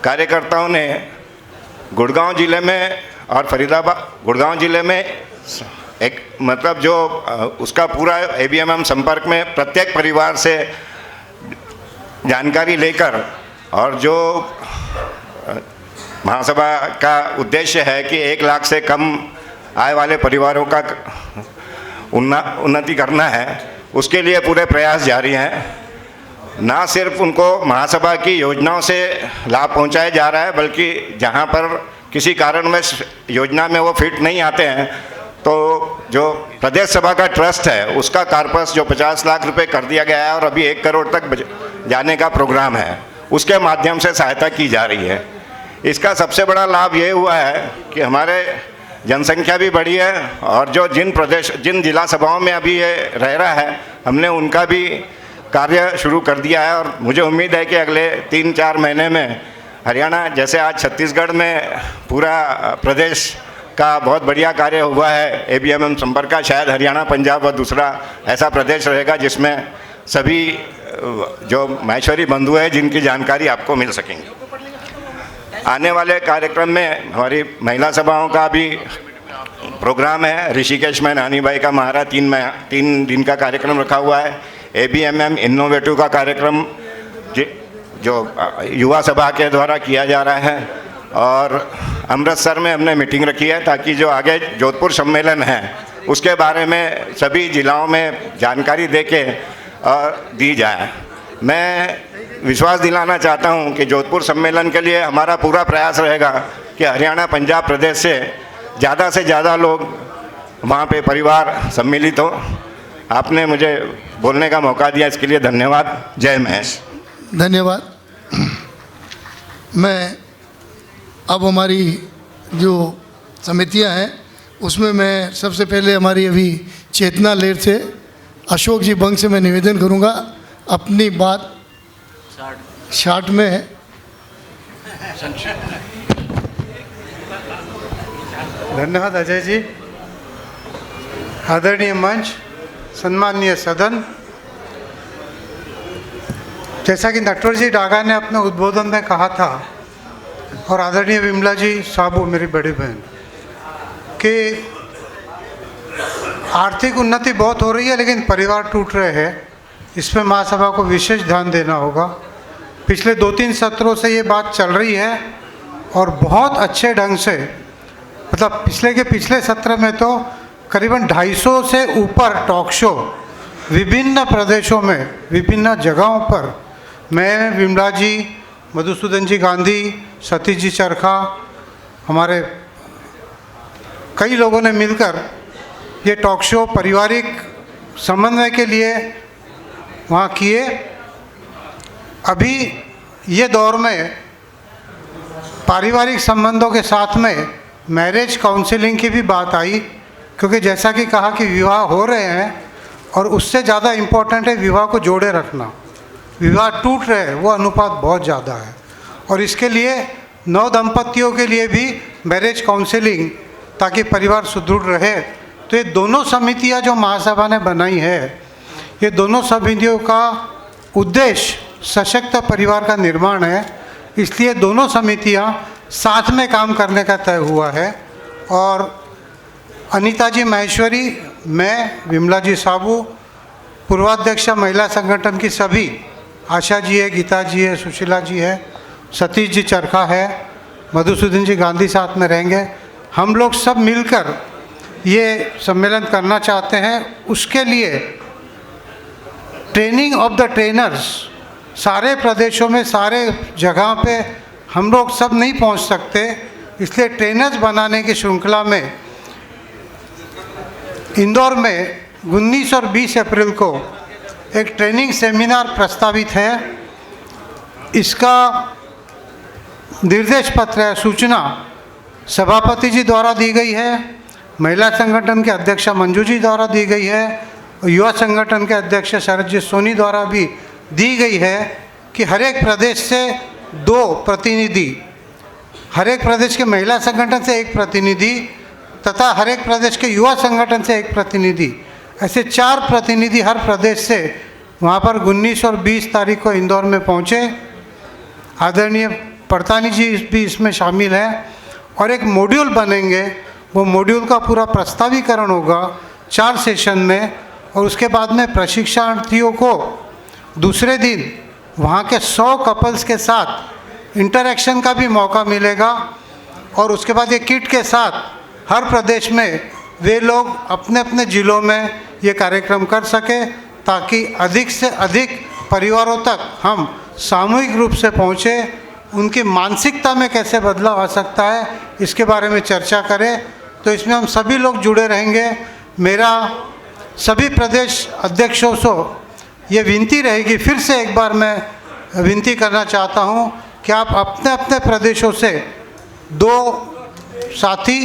कार्यकर्ताओं ने गुड़गांव ज़िले में और गुड़गांव ज़िले में एक मतलब जो उसका पूरा ABMM संपर्क में प्रत्येक परिवार से जानकारी लेकर, और जो महासभा का उद्देश्य है कि 1 लाख से कम आय वाले परिवारों का उन्नति करना है, उसके लिए पूरे प्रयास जारी हैं। ना सिर्फ उनको महासभा की योजनाओं से लाभ पहुंचाया जा रहा है, बल्कि जहां पर किसी कारणवश योजना में वो फिट नहीं आते हैं तो जो प्रदेश सभा का ट्रस्ट है उसका कार्पस जो 50 लाख रुपए कर दिया गया है और अभी 1 करोड़ तक जाने का प्रोग्राम है, उसके माध्यम से सहायता की जा रही है। इसका सबसे बड़ा लाभ ये हुआ है कि हमारे जनसंख्या भी बढ़ी है और जो जिन जिला सभाओं में अभी ये रह रहा है, हमने उनका भी कार्य शुरू कर दिया है। और मुझे उम्मीद है कि अगले 3-4 महीने में हरियाणा, जैसे आज छत्तीसगढ़ में पूरा प्रदेश का बहुत बढ़िया कार्य हुआ है ABMM संपर्क का, शायद हरियाणा, पंजाब और दूसरा ऐसा प्रदेश रहेगा जिसमें सभी जो माहेश्वरी बंधु हैं जिनकी जानकारी आपको मिल सकेंगी। आने वाले कार्यक्रम में हमारी महिला सभाओं का भी प्रोग्राम है। ऋषिकेश में नानी बाई का महारा 3 दिन का कार्यक्रम रखा हुआ है। ABMM इनोवेटिव का कार्यक्रम जो युवा सभा के द्वारा किया जा रहा है, और अमृतसर में हमने मीटिंग रखी है ताकि जो आगे जोधपुर सम्मेलन है उसके बारे में सभी जिलाओं में जानकारी देके दी जाए। मैं विश्वास दिलाना चाहता हूं कि जोधपुर सम्मेलन के लिए हमारा पूरा प्रयास रहेगा कि हरियाणा, पंजाब प्रदेश से ज़्यादा लोग वहां पे परिवार सम्मिलित हो। आपने मुझे बोलने का मौका दिया, इसके लिए धन्यवाद। जय महेश। धन्यवाद। मैं अब हमारी जो समितियां हैं उसमें मैं सबसे पहले हमारी अभी चेतना लहर से अशोक जी बंग से मैं निवेदन करूंगा अपनी बात शार्ट में धन्यवाद अजय जी। आदरणीय मंच, सम्माननीय सदन, जैसा कि नटवर जी डागा ने अपने उद्बोधन में कहा था और आदरणीय विमला जी साबू मेरी बड़ी बहन, कि आर्थिक उन्नति बहुत हो रही है लेकिन परिवार टूट रहे हैं। इस पर महासभा को विशेष ध्यान देना होगा। पिछले 2-3 सत्रों से ये बात चल रही है और बहुत अच्छे ढंग से, मतलब पिछले सत्र में तो करीबन 250 से ऊपर टॉक शो विभिन्न प्रदेशों में, विभिन्न जगहों पर मैं, विमला जी, मधुसूदन जी गांधी, सतीश जी चरखा, हमारे कई लोगों ने मिलकर ये टॉक शो पारिवारिक समन्वय के लिए वहाँ किए। अभी ये दौर में पारिवारिक संबंधों के साथ में मैरिज काउंसलिंग की भी बात आई, क्योंकि जैसा कि कहा कि विवाह हो रहे हैं और उससे ज़्यादा इम्पोर्टेंट है विवाह को जोड़े रखना। विवाह टूट रहे हैं वो अनुपात बहुत ज़्यादा है और इसके लिए नव दंपतियों के लिए भी मैरिज काउंसलिंग, ताकि परिवार सुदृढ़ रहे। तो ये दोनों समितियां जो महासभा ने बनाई है, ये दोनों समितियों का उद्देश्य सशक्त परिवार का निर्माण है। इसलिए दोनों समितियां साथ में काम करने का तय हुआ है। और अनीता जी माहेश्वरी, मैं, विमला जी साबू, पूर्वाध्यक्ष महिला संगठन की सभी, आशा जी है, गीता जी है, सुशीला जी है, सतीश जी चरखा है, मधुसूदन जी गांधी साथ में रहेंगे। हम लोग सब मिलकर ये सम्मेलन करना चाहते हैं। उसके लिए ट्रेनिंग ऑफ द ट्रेनर्स सारे प्रदेशों में, सारे जगह पे हम लोग सब नहीं पहुंच सकते, इसलिए ट्रेनर्स बनाने की श्रृंखला में इंदौर में 19 और 20 अप्रैल को एक ट्रेनिंग सेमिनार प्रस्तावित है। इसका निर्देश पत्र है, सूचना सभापति जी द्वारा दी गई है, महिला संगठन के अध्यक्ष मंजू जी द्वारा दी गई है, युवा संगठन के अध्यक्ष शरद जी सोनी द्वारा भी दी गई है कि हर एक प्रदेश से 2 प्रतिनिधि, हर एक प्रदेश के महिला संगठन से 1 प्रतिनिधि तथा हर एक प्रदेश के युवा संगठन से 1 प्रतिनिधि, ऐसे 4 प्रतिनिधि हर प्रदेश से वहाँ पर 19 और 20 तारीख को इंदौर में पहुँचे। आदरणीय पड़तानी जी भी इसमें शामिल हैं और एक मॉड्यूल बनेंगे। वो मॉड्यूल का पूरा प्रस्तावीकरण होगा 4 सेशन में और उसके बाद में प्रशिक्षणार्थियों को दूसरे दिन वहाँ के 100 कपल्स के साथ इंटरेक्शन का भी मौका मिलेगा और उसके बाद ये किट के साथ हर प्रदेश में वे लोग अपने अपने ज़िलों में ये कार्यक्रम कर सके, ताकि अधिक से अधिक परिवारों तक हम सामूहिक रूप से पहुँचे। उनकी मानसिकता में कैसे बदलाव आ सकता है इसके बारे में चर्चा करें। तो इसमें हम सभी लोग जुड़े रहेंगे। मेरा सभी प्रदेश अध्यक्षों से ये विनती रहेगी, फिर से एक बार मैं विनती करना चाहता हूँ कि आप अपने अपने प्रदेशों से 2 साथी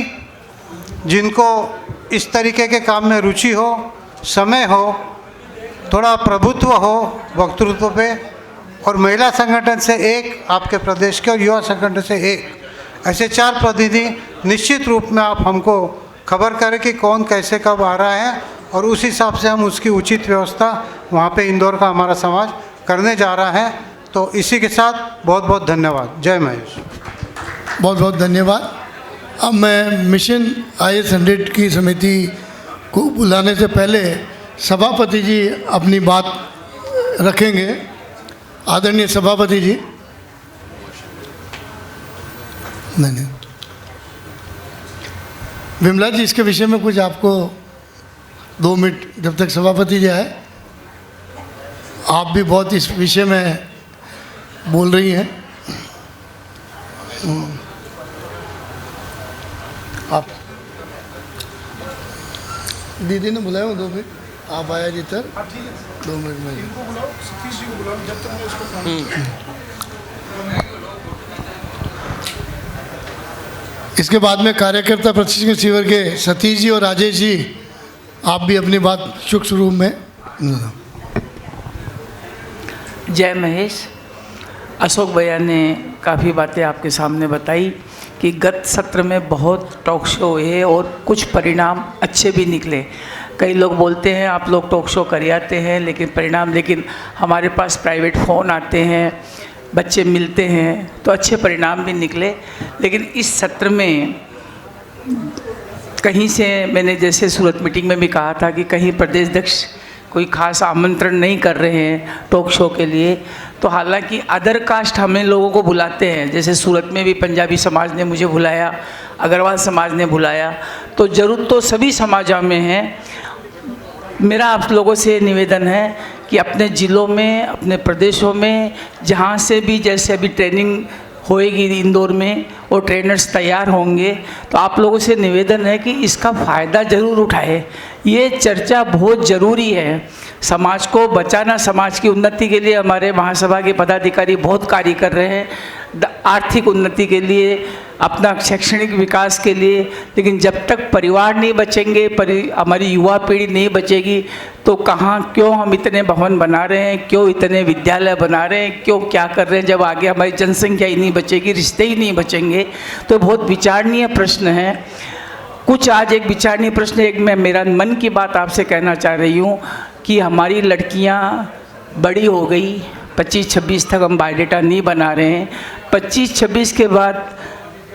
जिनको इस तरीके के काम में रुचि हो, समय हो, थोड़ा प्रभुत्व हो वक्तृत्व पे, और महिला संगठन से 1 आपके प्रदेश के और युवा संगठन से 1, ऐसे 4 प्रतिनिधि निश्चित रूप में आप हमको खबर करें कि कौन कैसे कब आ रहा है, और उस हिसाब से हम उसकी उचित व्यवस्था वहाँ पे इंदौर का हमारा समाज करने जा रहा है। तो इसी के साथ बहुत बहुत धन्यवाद। जय महेश। बहुत बहुत धन्यवाद। अब मैं मिशन IS 100 की समिति को बुलाने से पहले सभापति जी अपनी बात रखेंगे। आदरणीय सभापति जी। नहीं, विमला जी, इसके विषय में कुछ आपको 2 मिनट, जब तक सभापति जी आए। आप भी बहुत इस विषय में बोल रही हैं। आप दीदी ने बुलाया हूँ 2 मिनट, आप आया जी तर 2 मिनट में। इसके बाद में कार्यकर्ता प्रशिक्षण शिविर के सतीश जी और राजेश जी, आप भी अपनी बात सूक्ष्म रूप में। जय महेश। अशोक भैया ने काफ़ी बातें आपके सामने बताई कि गत सत्र में बहुत टॉक शो हुए और कुछ परिणाम अच्छे भी निकले। कई लोग बोलते हैं आप लोग टॉक शो कर आते हैं लेकिन हमारे पास प्राइवेट फ़ोन आते हैं, बच्चे मिलते हैं तो अच्छे परिणाम भी निकले। लेकिन इस सत्र में कहीं से मैंने जैसे सूरत मीटिंग में भी कहा था कि कहीं प्रदेश अध्यक्ष कोई खास आमंत्रण नहीं कर रहे हैं टॉक शो के लिए। तो हालांकि अदर कास्ट हमें लोगों को बुलाते हैं, जैसे सूरत में भी पंजाबी समाज ने मुझे बुलाया, अग्रवाल समाज ने बुलाया, तो ज़रूर तो सभी समाजों में है। मेरा आप लोगों से निवेदन है कि अपने ज़िलों में, अपने प्रदेशों में जहाँ से भी, जैसे अभी ट्रेनिंग होएगी इंदौर में और ट्रेनर्स तैयार होंगे, तो आप लोगों से निवेदन है कि इसका फ़ायदा ज़रूर उठाए। ये चर्चा बहुत ज़रूरी है। समाज को बचाना, समाज की उन्नति के लिए हमारे महासभा के पदाधिकारी बहुत कार्य कर रहे हैं, आर्थिक उन्नति के लिए, अपना शैक्षणिक विकास के लिए। लेकिन जब तक परिवार नहीं बचेंगे, हमारी युवा पीढ़ी नहीं बचेगी, तो कहाँ, क्यों हम इतने भवन बना रहे हैं, क्यों इतने विद्यालय बना रहे हैं, क्यों क्या कर रहे हैं, जब आगे हमारी जनसंख्या ही नहीं बचेगी, रिश्ते ही नहीं बचेंगे। तो बहुत विचारणीय प्रश्न है। कुछ आज एक विचारणीय प्रश्न, एक मैं मेरा मन की बात आपसे कहना चाह रही हूँ कि हमारी लड़कियाँ बड़ी हो गई, 25-26 तक हम बायोडाटा नहीं बना रहे हैं। 25-26 के बाद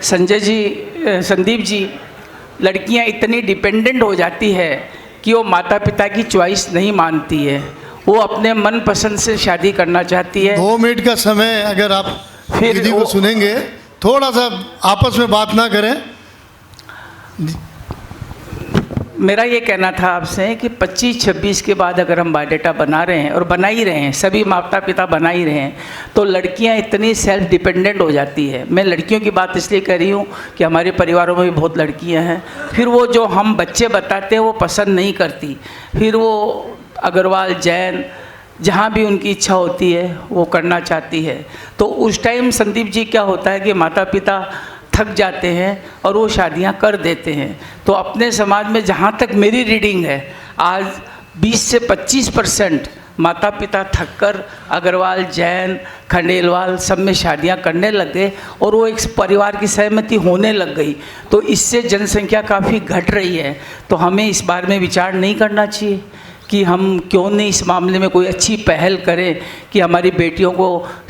संदीप जी, लड़कियां इतनी डिपेंडेंट हो जाती है कि वो माता पिता की चॉइस नहीं मानती है, वो अपने मन पसंद से शादी करना चाहती है। 2 मिनट का समय अगर आप दीदी को सुनेंगे, थोड़ा सा आपस में बात ना करें। मेरा ये कहना था आपसे कि 25-26 के बाद अगर हम बायोडाटा बना रहे हैं, और बना ही रहे हैं, सभी माता पिता बना ही रहे हैं, तो लड़कियां इतनी सेल्फ डिपेंडेंट हो जाती है। मैं लड़कियों की बात इसलिए कर रही हूँ कि हमारे परिवारों में भी बहुत लड़कियां हैं। फिर वो जो हम बच्चे बताते हैं वो पसंद नहीं करती, फिर वो अग्रवाल, जैन, जहाँ भी उनकी इच्छा होती है वो करना चाहती है। तो उस टाइम संदीप जी क्या होता है कि माता पिता थक जाते हैं और वो शादियां कर देते हैं। तो अपने समाज में जहाँ तक मेरी रीडिंग है, आज 20 से 25% माता पिता थककर अग्रवाल, जैन, खंडेलवाल सब में शादियां करने लग गए और वो एक परिवार की सहमति होने लग गई। तो इससे जनसंख्या काफ़ी घट रही है। तो हमें इस बारे में विचार नहीं करना चाहिए कि हम क्यों नहीं इस मामले में कोई अच्छी पहल करें कि हमारी बेटियों को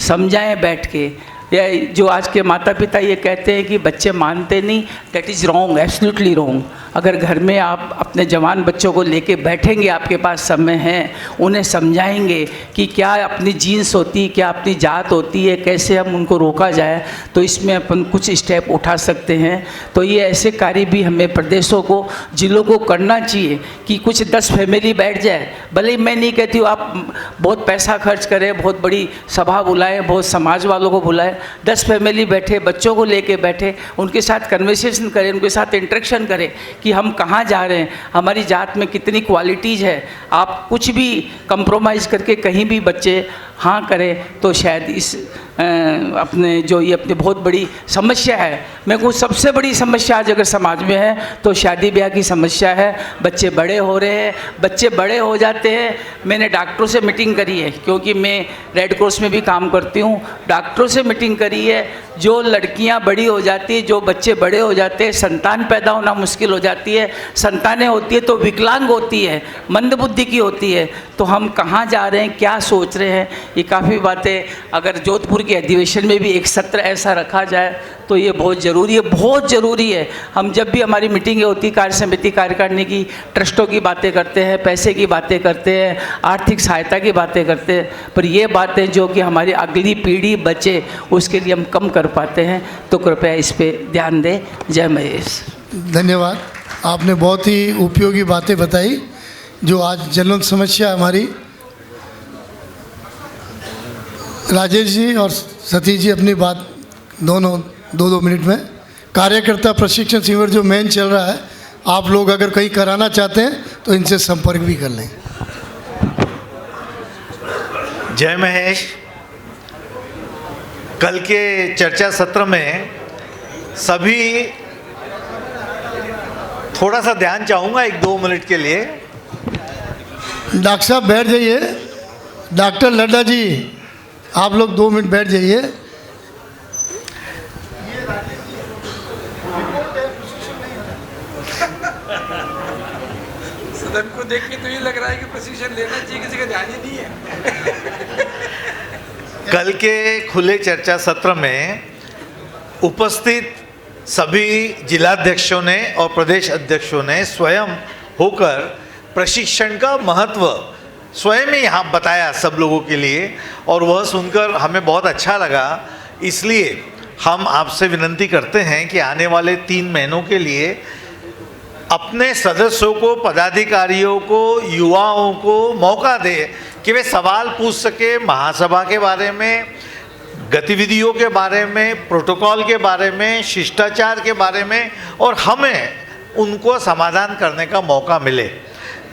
समझाएं बैठ के। या जो आज के माता पिता ये कहते हैं कि बच्चे मानते नहीं, that is wrong, absolutely wrong. अगर घर में आप अपने जवान बच्चों को लेके बैठेंगे, आपके पास समय है, उन्हें समझाएंगे कि क्या अपनी जीन्स होती है, क्या अपनी जात होती है, कैसे हम उनको रोका जाए, तो इसमें अपन कुछ स्टेप उठा सकते हैं। तो ये ऐसे कार्य भी हमें प्रदेशों को, जिलों को करना चाहिए कि कुछ 10 फैमिली बैठ जाए। भले ही मैं नहीं कहती हूँ आप बहुत पैसा खर्च करें, बहुत बड़ी सभा बुलाएं, बहुत समाज वालों को बुलाएं, 10 फैमिली बैठे, बच्चों को लेके बैठे, उनके साथ कन्वर्सेशन करें, उनके साथ इंटरेक्शन करें कि हम कहाँ जा रहे हैं, हमारी जात में कितनी क्वालिटीज़ है। आप कुछ भी कंप्रोमाइज़ करके कहीं भी बच्चे हाँ करें तो शायद इस अपने जो ये अपनी बहुत बड़ी समस्या है, मैं कहूँ सबसे बड़ी समस्या आज अगर समाज में है तो शादी ब्याह की समस्या है। बच्चे बड़े हो रहे हैं, बच्चे बड़े हो जाते हैं। मैंने डॉक्टरों से मीटिंग करी है, क्योंकि मैं रेड क्रॉस में भी काम करती हूँ, डॉक्टरों से मीटिंग करी है। जो लड़कियाँ बड़ी हो जाती है, जो बच्चे बड़े हो जाते हैं, संतान पैदा होना मुश्किल हो जाती है। संतानें होती है तो विकलांग होती है, मंदबुद्धि की होती है। तो हम कहाँ जा रहे हैं, क्या सोच रहे हैं, ये काफ़ी बातें अगर जोधपुर के अधिवेशन में भी एक सत्र ऐसा रखा जाए तो ये बहुत ज़रूरी है, बहुत ज़रूरी है। हम जब भी हमारी मीटिंगें होती, कार्य समिति कार्यकारिणी की, ट्रस्टों की बातें करते हैं, पैसे की बातें करते हैं, आर्थिक सहायता की बातें करते हैं, पर ये बातें जो कि हमारी अगली पीढ़ी बचे उसके लिए हम कम कर पाते हैं। तो कृपया इस पर ध्यान दें। जय महेश। धन्यवाद, आपने बहुत ही उपयोगी बातें बताई जो आज ज्वलंत समस्या हमारी। राजेश जी और सतीश जी अपनी बात दोनों 2-2 मिनट में। कार्यकर्ता प्रशिक्षण शिविर जो मेन चल रहा है, आप लोग अगर कहीं कराना चाहते हैं तो इनसे संपर्क भी कर लें। जय महेश। कल के चर्चा सत्र में सभी थोड़ा सा ध्यान चाहूँगा 1-2 मिनट के लिए। डॉक्टर साहब बैठ जाइए, डॉक्टर लड्डा जी आप लोग 2 मिनट बैठ जाइए। सदन को देख के तो ये लग रहा है कि प्रशिक्षण लेना चाहिए, किसी का ध्यान ही नहीं है। कल के खुले चर्चा सत्र में उपस्थित सभी जिलाध्यक्षों ने और प्रदेश अध्यक्षों ने स्वयं होकर प्रशिक्षण का महत्व स्वयं ही यहाँ बताया सब लोगों के लिए, और वह सुनकर हमें बहुत अच्छा लगा। इसलिए हम आपसे विनती करते हैं कि आने वाले 3 महीनों के लिए अपने सदस्यों को, पदाधिकारियों को, युवाओं को मौका दे कि वे सवाल पूछ सके महासभा के बारे में, गतिविधियों के बारे में, प्रोटोकॉल के बारे में, शिष्टाचार के बारे में, और हमें उनको समाधान करने का मौका मिले।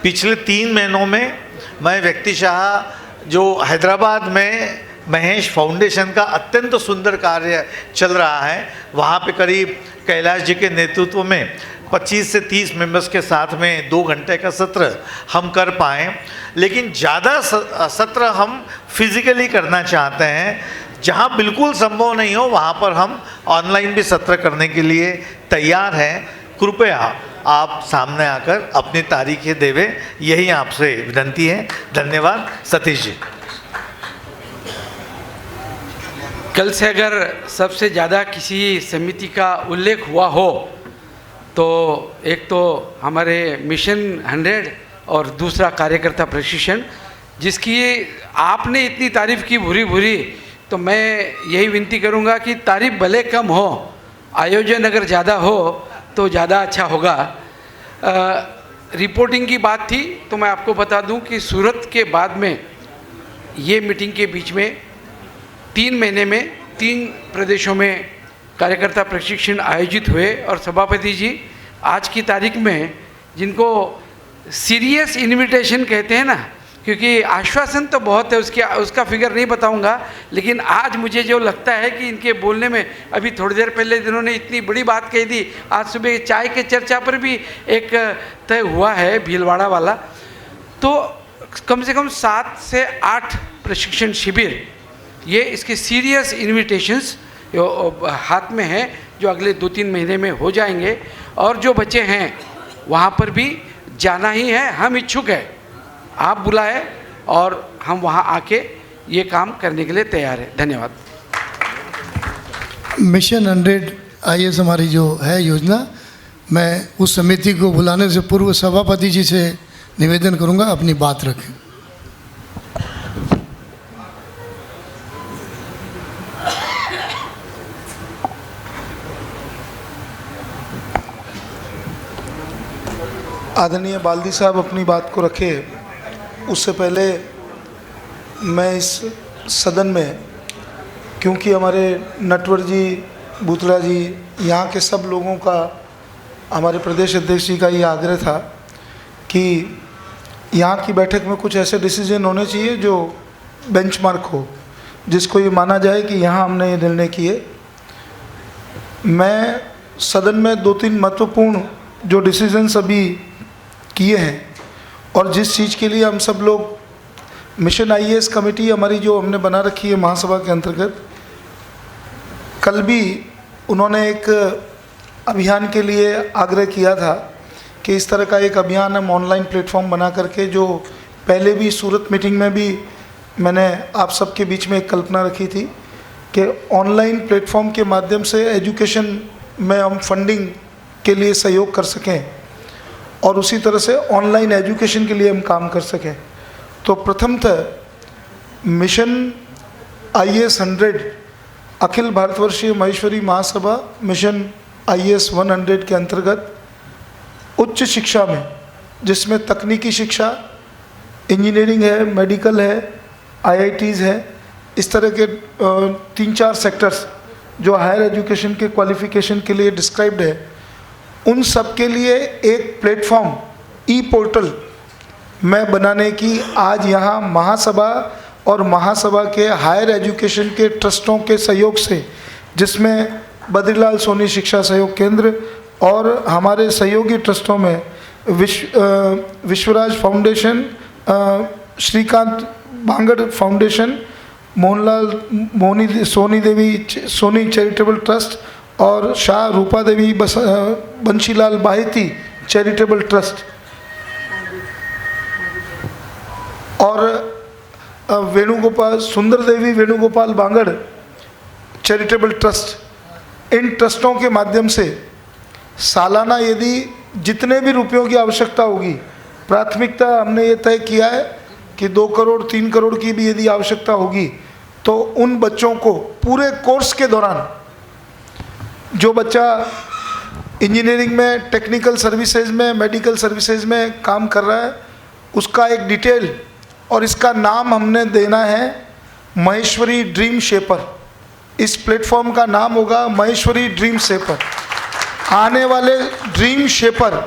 पिछले 3 महीनों में मैं व्यक्तिशः जो हैदराबाद में महेश फाउंडेशन का अत्यंत सुंदर कार्य चल रहा है, वहाँ पे करीब कैलाश जी के नेतृत्व में 25 से 30 मेंबर्स के साथ में 2 घंटे का सत्र हम कर पाएँ। लेकिन ज़्यादा सत्र हम फिजिकली करना चाहते हैं। जहाँ बिल्कुल संभव नहीं हो वहाँ पर हम ऑनलाइन भी सत्र करने के लिए तैयार हैं। कृपया आप सामने आकर अपनी तारीखें देवे, यही आपसे विनती है। धन्यवाद। सतीश जी। कल से अगर सबसे ज़्यादा किसी समिति का उल्लेख हुआ हो तो एक तो हमारे मिशन 100 और दूसरा कार्यकर्ता प्रशिक्षण, जिसकी आपने इतनी तारीफ़ की भूरी भूरी, तो मैं यही विनती करूंगा कि तारीफ भले कम हो, आयोजन अगर ज़्यादा हो तो ज़्यादा अच्छा होगा। रिपोर्टिंग की बात थी तो मैं आपको बता दूं कि सूरत के बाद में ये मीटिंग के बीच में 3 महीने में 3 प्रदेशों में कार्यकर्ता प्रशिक्षण आयोजित हुए, और सभापति जी आज की तारीख में जिनको सीरियस इन्विटेशन कहते हैं ना, क्योंकि आश्वासन तो बहुत है, उसका फिगर नहीं बताऊंगा, लेकिन आज मुझे जो लगता है कि इनके बोलने में, अभी थोड़ी देर पहले जिन्होंने इतनी बड़ी बात कही थी, आज सुबह चाय के चर्चा पर भी एक तय हुआ है भीलवाड़ा वाला, तो कम से कम 7 से 8 प्रशिक्षण शिविर, ये इसके सीरियस इन्विटेशंस हाथ में हैं जो अगले 2-3 महीने में हो जाएंगे। और जो बच्चे हैं वहाँ पर भी जाना ही है, हम इच्छुक हैं, आप बुलाए और हम वहाँ आके ये काम करने के लिए तैयार हैं। धन्यवाद। मिशन 100 IAS हमारी जो है योजना, मैं उस समिति को बुलाने से पूर्व सभापति जी से निवेदन करूंगा अपनी बात रखें। आदरणीय बाल्दी साहब अपनी बात को रखे, उससे पहले मैं इस सदन में, क्योंकि हमारे नटवर जी, बूथड़ा जी, यहाँ के सब लोगों का हमारे प्रदेश अध्यक्ष जी का ये आग्रह था कि यहाँ की बैठक में कुछ ऐसे डिसीजन होने चाहिए जो बेंचमार्क हो, जिसको ये माना जाए कि यहाँ हमने ये निर्णय किए। मैं सदन में 2-3 महत्वपूर्ण जो डिसीजंस अभी किए हैं और जिस चीज़ के लिए हम सब लोग मिशन आईएएस कमेटी हमारी जो हमने बना रखी है महासभा के अंतर्गत, कल भी उन्होंने एक अभियान के लिए आग्रह किया था कि इस तरह का एक अभियान हम ऑनलाइन प्लेटफॉर्म बना करके, जो पहले भी सूरत मीटिंग में भी मैंने आप सबके बीच में एक कल्पना रखी थी कि ऑनलाइन प्लेटफॉर्म के माध्यम से एजुकेशन में हम फंडिंग के लिए सहयोग कर सकें और उसी तरह से ऑनलाइन एजुकेशन के लिए हम काम कर सकें। तो प्रथमतः मिशन आईएएस 100 अखिल भारतवर्षीय महेश्वरी महासभा मिशन आईएएस 100 के अंतर्गत उच्च शिक्षा में, जिसमें तकनीकी शिक्षा, इंजीनियरिंग है, मेडिकल है, आईआईटीज़ है, इस तरह के 3-4 सेक्टर्स जो हायर एजुकेशन के क्वालिफिकेशन के लिए डिस्क्राइब्ड है, उन सब के लिए एक प्लेटफॉर्म ई पोर्टल में बनाने की आज यहाँ महासभा और महासभा के हायर एजुकेशन के ट्रस्टों के सहयोग से, जिसमें बद्रीलाल सोनी शिक्षा सहयोग केंद्र और हमारे सहयोगी ट्रस्टों में Vishwaraj foundation, Shrikant Bangar foundation, Soni Devi Soni charitable trust और शाह रूपा देवी बंशीलाल बाहेती चैरिटेबल ट्रस्ट और वेणुगोपाल सुंदर देवी वेणुगोपाल बांगड़ चैरिटेबल ट्रस्ट, इन ट्रस्टों के माध्यम से सालाना यदि जितने भी रुपयों की आवश्यकता होगी, प्राथमिकता हमने ये तय किया है कि 2 करोड़ 3 करोड़ की भी यदि आवश्यकता होगी तो उन बच्चों को पूरे कोर्स के दौरान, जो बच्चा इंजीनियरिंग में, टेक्निकल सर्विसेज में, मेडिकल सर्विसेज में काम कर रहा है, उसका एक डिटेल और इसका नाम हमने देना है महेश्वरी ड्रीम शेपर। इस प्लेटफॉर्म का नाम होगा महेश्वरी ड्रीम शेपर। आने वाले ड्रीम शेपर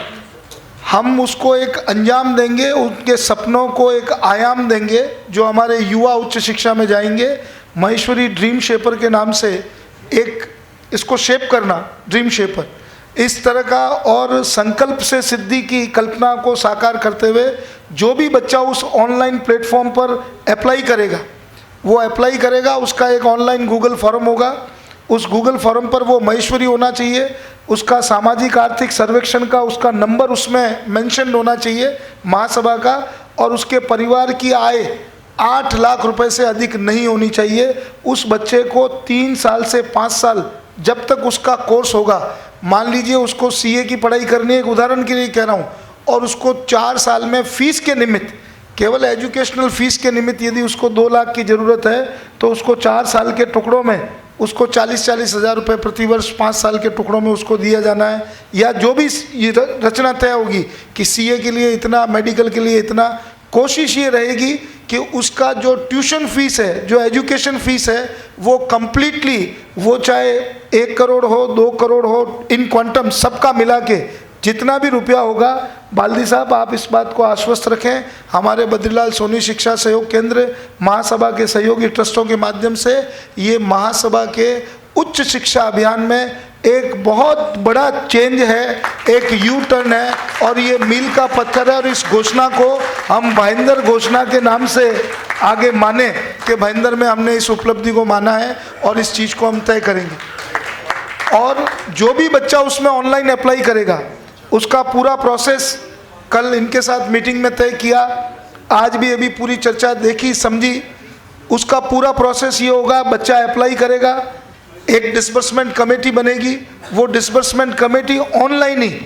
हम उसको एक अंजाम देंगे, उनके सपनों को एक आयाम देंगे, जो हमारे युवा उच्च शिक्षा में जाएंगे। महेश्वरी ड्रीम शेपर के नाम से एक इसको शेप करना, ड्रीम शेपर, इस तरह का और संकल्प से सिद्धि की कल्पना को साकार करते हुए जो भी बच्चा उस ऑनलाइन प्लेटफॉर्म पर अप्लाई करेगा, वो अप्लाई करेगा, उसका एक ऑनलाइन गूगल फॉर्म होगा। उस गूगल फॉर्म पर वो महेश्वरी होना चाहिए, उसका सामाजिक आर्थिक सर्वेक्षण का उसका नंबर उसमें मेंशन होना चाहिए महासभा का, और उसके परिवार की आय 8 लाख रुपए से अधिक नहीं होनी चाहिए। उस बच्चे को 3 साल से 5 साल जब तक उसका कोर्स होगा, मान लीजिए उसको सीए की पढ़ाई करनी है, एक उदाहरण के लिए कह रहा हूँ, और उसको 4 साल में फीस के निमित्त, केवल एजुकेशनल फीस के निमित्त यदि उसको 2 लाख की ज़रूरत है तो उसको 4 साल के टुकड़ों में उसको 40-40 हज़ार रुपये प्रतिवर्ष 5 साल के टुकड़ों में उसको दिया जाना है। या जो भी ये रचना तय होगी कि सीए के लिए इतना, मेडिकल के लिए इतना, कोशिश ये रहेगी कि उसका जो ट्यूशन फीस है, जो एजुकेशन फीस है, वो कम्प्लीटली, वो चाहे 1 करोड़ हो, 2 करोड़ हो, इन क्वांटम सबका मिला के जितना भी रुपया होगा, बाल्दी साहब आप इस बात को आश्वस्त रखें, हमारे बद्रीलाल सोनी शिक्षा सहयोग केंद्र महासभा के सहयोगी ट्रस्टों के माध्यम से ये महासभा के उच्च शिक्षा अभियान में एक बहुत बड़ा चेंज है, एक यू टर्न है और ये मील का पत्थर है। और इस घोषणा को हम भाईंदर घोषणा के नाम से आगे माने कि भाईंदर में हमने इस उपलब्धि को माना है और इस चीज़ को हम तय करेंगे। और जो भी बच्चा उसमें ऑनलाइन अप्लाई करेगा, उसका पूरा प्रोसेस कल इनके साथ मीटिंग में तय किया, आज भी अभी पूरी चर्चा देखी समझी। उसका पूरा प्रोसेस ये होगा, बच्चा अप्लाई करेगा, एक डिस्बर्समेंट कमेटी बनेगी, वो डिस्बर्समेंट कमेटी ऑनलाइन ही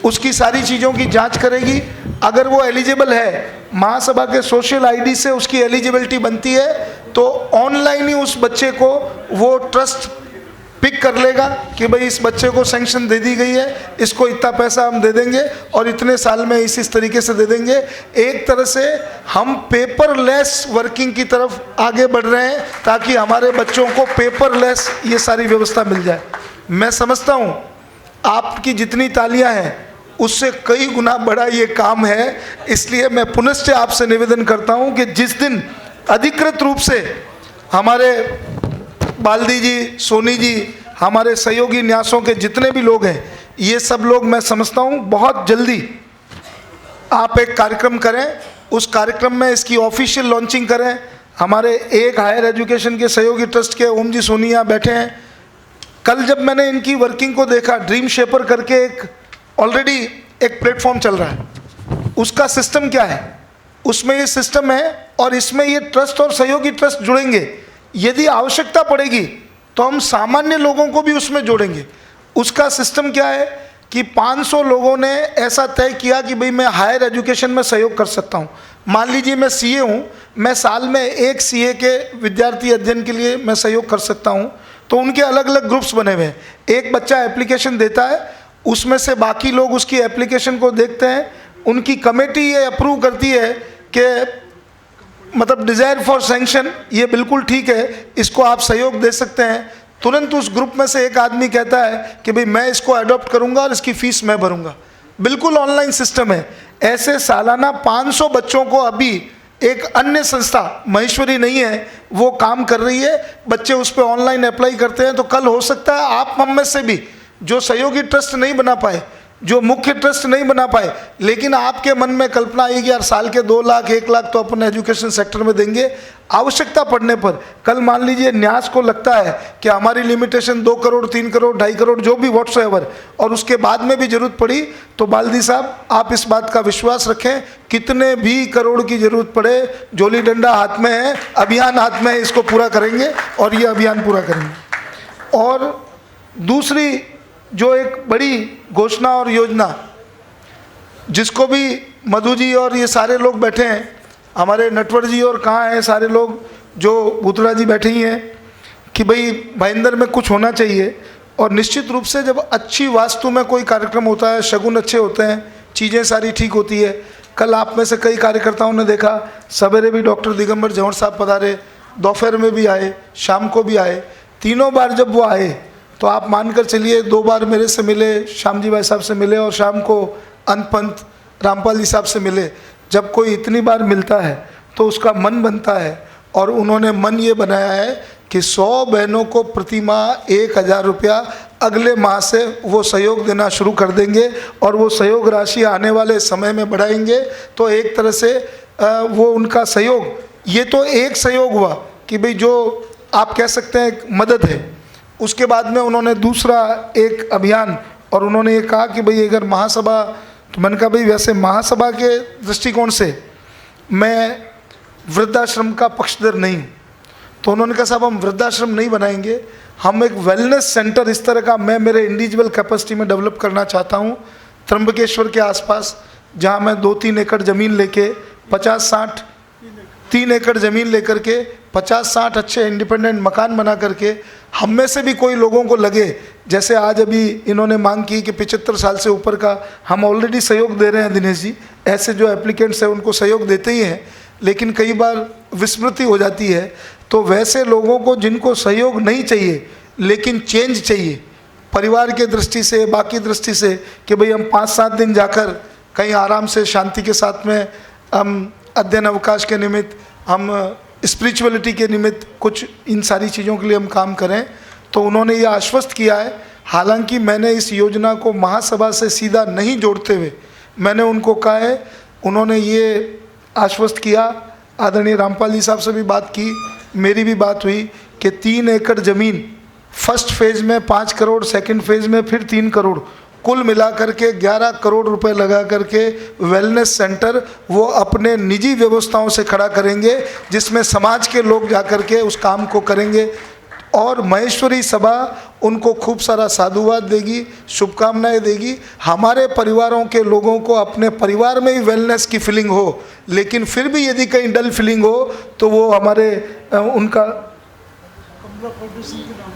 उसकी सारी चीज़ों की जांच करेगी। अगर वो एलिजिबल है, महासभा के सोशल आईडी से उसकी एलिजिबिलिटी बनती है, तो ऑनलाइन ही उस बच्चे को वो ट्रस्ट पिक कर लेगा कि भाई इस बच्चे को सैंक्शन दे दी गई है, इसको इतना पैसा हम दे देंगे और इतने साल में इस तरीके से दे देंगे। एक तरह से हम पेपरलेस वर्किंग की तरफ आगे बढ़ रहे हैं ताकि हमारे बच्चों को पेपरलेस ये सारी व्यवस्था मिल जाए। मैं समझता हूँ आपकी जितनी तालियां हैं उससे कई गुना बड़ा ये काम है। इसलिए मैं पुनश्च आपसे निवेदन करता हूं कि जिस दिन अधिकृत रूप से हमारे बाल्दी जी, सोनी जी, हमारे सहयोगी न्यासों के जितने भी लोग हैं, ये सब लोग मैं समझता हूं बहुत जल्दी आप एक कार्यक्रम करें, उस कार्यक्रम में इसकी ऑफिशियल लॉन्चिंग करें। हमारे एक हायर एजुकेशन के सहयोगी ट्रस्ट के ओम जी सोनी यहाँ बैठे हैं। कल जब मैंने इनकी वर्किंग को देखा, ड्रीम शेपर करके एक ऑलरेडी एक प्लेटफॉर्म चल रहा है, उसका सिस्टम क्या है, उसमें ये सिस्टम है और इसमें ये ट्रस्ट और सहयोगी ट्रस्ट जुड़ेंगे। यदि आवश्यकता पड़ेगी तो हम सामान्य लोगों को भी उसमें जोड़ेंगे। उसका सिस्टम क्या है कि 500 लोगों ने ऐसा तय किया कि भाई मैं हायर एजुकेशन में सहयोग कर सकता हूँ। मान लीजिए मैं सीए हूँ, मैं साल में एक सीए के विद्यार्थी अध्ययन के लिए मैं सहयोग कर सकता हूँ। तो उनके अलग अलग ग्रुप्स बने हुए हैं। एक बच्चा एप्लीकेशन देता है, उसमें से बाकी लोग उसकी एप्लीकेशन को देखते हैं, उनकी कमेटी ये अप्रूव करती है कि मतलब डिज़ायर फॉर सैंक्शन ये बिल्कुल ठीक है, इसको आप सहयोग दे सकते हैं। तुरंत उस ग्रुप में से एक आदमी कहता है कि भाई मैं इसको अडॉप्ट करूंगा और इसकी फ़ीस मैं भरूंगा। बिल्कुल ऑनलाइन सिस्टम है। ऐसे सालाना 500 बच्चों को अभी एक अन्य संस्था महेश्वरी नहीं है वो काम कर रही है, बच्चे उस पर ऑनलाइन अप्लाई करते हैं। तो कल हो सकता है आप हम में से भी जो सहयोगी ट्रस्ट नहीं बना पाए, जो मुख्य ट्रस्ट नहीं बना पाए, लेकिन आपके मन में कल्पना आई कि यार साल के 2 लाख 1 लाख तो अपन एजुकेशन सेक्टर में देंगे, आवश्यकता पड़ने पर कल मान लीजिए न्यास को लगता है कि हमारी लिमिटेशन 2 करोड़ 3 करोड़ 2.5 करोड़ जो भी व्हाट्सएवर, और उसके बाद में भी जरूरत पड़ी तो बाल्दी साहब आप इस बात का विश्वास रखें, कितने भी करोड़ की जरूरत पड़े, जोली डंडा हाथ में है, अभियान हाथ में है, इसको पूरा करेंगे और ये अभियान पूरा करेंगे। और दूसरी जो एक बड़ी घोषणा और योजना जिसको भी मधु जी और ये सारे लोग बैठे हैं, हमारे नटवर जी और कहाँ हैं सारे लोग जो भूतड़ा जी बैठे ही हैं, कि भाई भाईंदर में कुछ होना चाहिए। और निश्चित रूप से जब अच्छी वास्तु में कोई कार्यक्रम होता है, शगुन अच्छे होते हैं, चीज़ें सारी ठीक होती है। कल आप में से कई कार्यकर्ताओं ने देखा, सवेरे भी डॉक्टर दिगंबर जौहर साहब पधारे, दोपहर में भी आए, शाम को भी आए। तीनों बार जब वो आए तो आप मानकर चलिए 2 बार मेरे से मिले, श्याम जी भाई साहब से मिले और शाम को अनपंत रामपाल जी साहब से मिले। जब कोई इतनी बार मिलता है तो उसका मन बनता है, और उन्होंने मन ये बनाया है कि 100 बहनों को प्रति माह 1000 रुपया अगले माह से वो सहयोग देना शुरू कर देंगे और वो सहयोग राशि आने वाले समय में बढ़ाएंगे। तो एक तरह से वो उनका सहयोग, ये तो एक सहयोग हुआ कि भाई जो आप कह सकते हैं एक मदद है। उसके बाद में उन्होंने दूसरा एक अभियान, और उन्होंने ये कहा कि भाई अगर महासभा, तो मैंने कहा भाई वैसे महासभा के दृष्टिकोण से मैं वृद्धाश्रम का पक्षधर नहीं हूँ। तो उन्होंने कहा साहब हम वृद्धाश्रम नहीं बनाएंगे, हम एक वेलनेस सेंटर इस तरह का मैं मेरे इंडिविजुअल कैपेसिटी में डेवलप करना चाहता हूँ त्र्यंबकेश्वर के आसपास, जहाँ मैं 2-3 एकड़ ज़मीन लेके 50-60 3 एकड़ ज़मीन लेकर के 50-60 अच्छे इंडिपेंडेंट मकान बना करके, हम में से भी कोई लोगों को लगे, जैसे आज अभी इन्होंने मांग की कि 75 साल से ऊपर का, हम ऑलरेडी सहयोग दे रहे हैं दिनेश जी, ऐसे जो एप्लीकेंट्स हैं उनको सहयोग देते ही हैं, लेकिन कई बार विस्मृति हो जाती है। तो वैसे लोगों को जिनको सहयोग नहीं चाहिए लेकिन चेंज चाहिए परिवार के दृष्टि से, बाकी दृष्टि से, कि भाई हम 5-7 दिन जाकर कहीं आराम से शांति के साथ में हम अध्ययन अवकाश के निमित्त, हम स्पिरिचुअलिटी के निमित्त कुछ इन सारी चीज़ों के लिए हम काम करें, तो उन्होंने ये आश्वस्त किया है। हालांकि मैंने इस योजना को महासभा से सीधा नहीं जोड़ते हुए मैंने उनको कहा है, उन्होंने ये आश्वस्त किया, आदरणीय रामपाल जी साहब से भी बात की, मेरी भी बात हुई कि 3 एकड़ ज़मीन फर्स्ट फेज़ में 5 करोड़, सेकंड फेज़ में फिर 3 करोड़, कुल मिलाकर के 11 करोड़ रुपए लगा करके वेलनेस सेंटर वो अपने निजी व्यवस्थाओं से खड़ा करेंगे, जिसमें समाज के लोग जाकर के उस काम को करेंगे। और महेश्वरी सभा उनको खूब सारा साधुवाद देगी, शुभकामनाएं देगी। हमारे परिवारों के लोगों को अपने परिवार में ही वेलनेस की फीलिंग हो, लेकिन फिर भी यदि कहीं डल फीलिंग हो तो वो हमारे उनका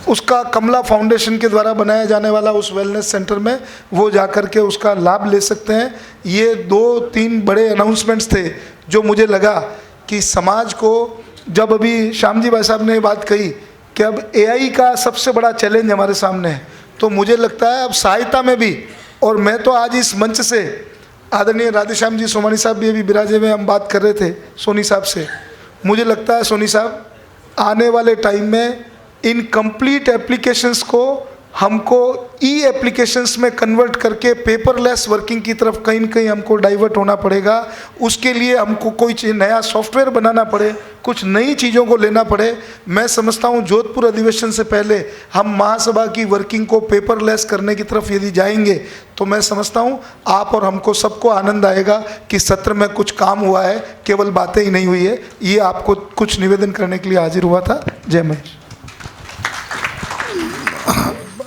उसका कमला फाउंडेशन के द्वारा बनाया जाने वाला उस वेलनेस सेंटर में वो जाकर के उसका लाभ ले सकते हैं। ये 2-3 बड़े अनाउंसमेंट्स थे जो मुझे लगा कि समाज को, जब अभी श्याम जी भाई साहब ने ये बात कही कि अब एआई का सबसे बड़ा चैलेंज हमारे सामने है, तो मुझे लगता है अब सहायता में भी, और मैं तो आज इस मंच से आदरणीय राधेश्याम जी सोमानी साहब भी अभी बिराजे में हम बात कर रहे थे सोनी साहब से, मुझे लगता है सोनी साहब आने वाले टाइम में इन कंप्लीट एप्लीकेशंस को हमको ई एप्लीकेशंस में कन्वर्ट करके पेपरलेस वर्किंग की तरफ कहीं न कहीं हमको डाइवर्ट होना पड़ेगा। उसके लिए हमको कोई नया सॉफ्टवेयर बनाना पड़े, कुछ नई चीज़ों को लेना पड़े। मैं समझता हूँ जोधपुर अधिवेशन से पहले हम महासभा की वर्किंग को पेपरलेस करने की तरफ यदि जाएंगे तो मैं समझता हूँ आप और हमको सबको आनंद आएगा कि सत्र में कुछ काम हुआ है, केवल बातें ही नहीं हुई है। ये आपको कुछ निवेदन करने के लिए हाजिर हुआ था। जय महेश।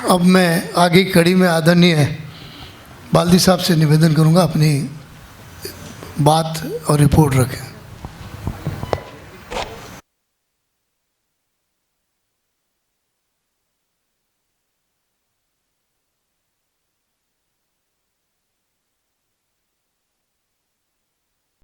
अब मैं आगे की कड़ी में आदरणीय बाल्दी साहब से निवेदन करूंगा अपनी बात और रिपोर्ट रखें।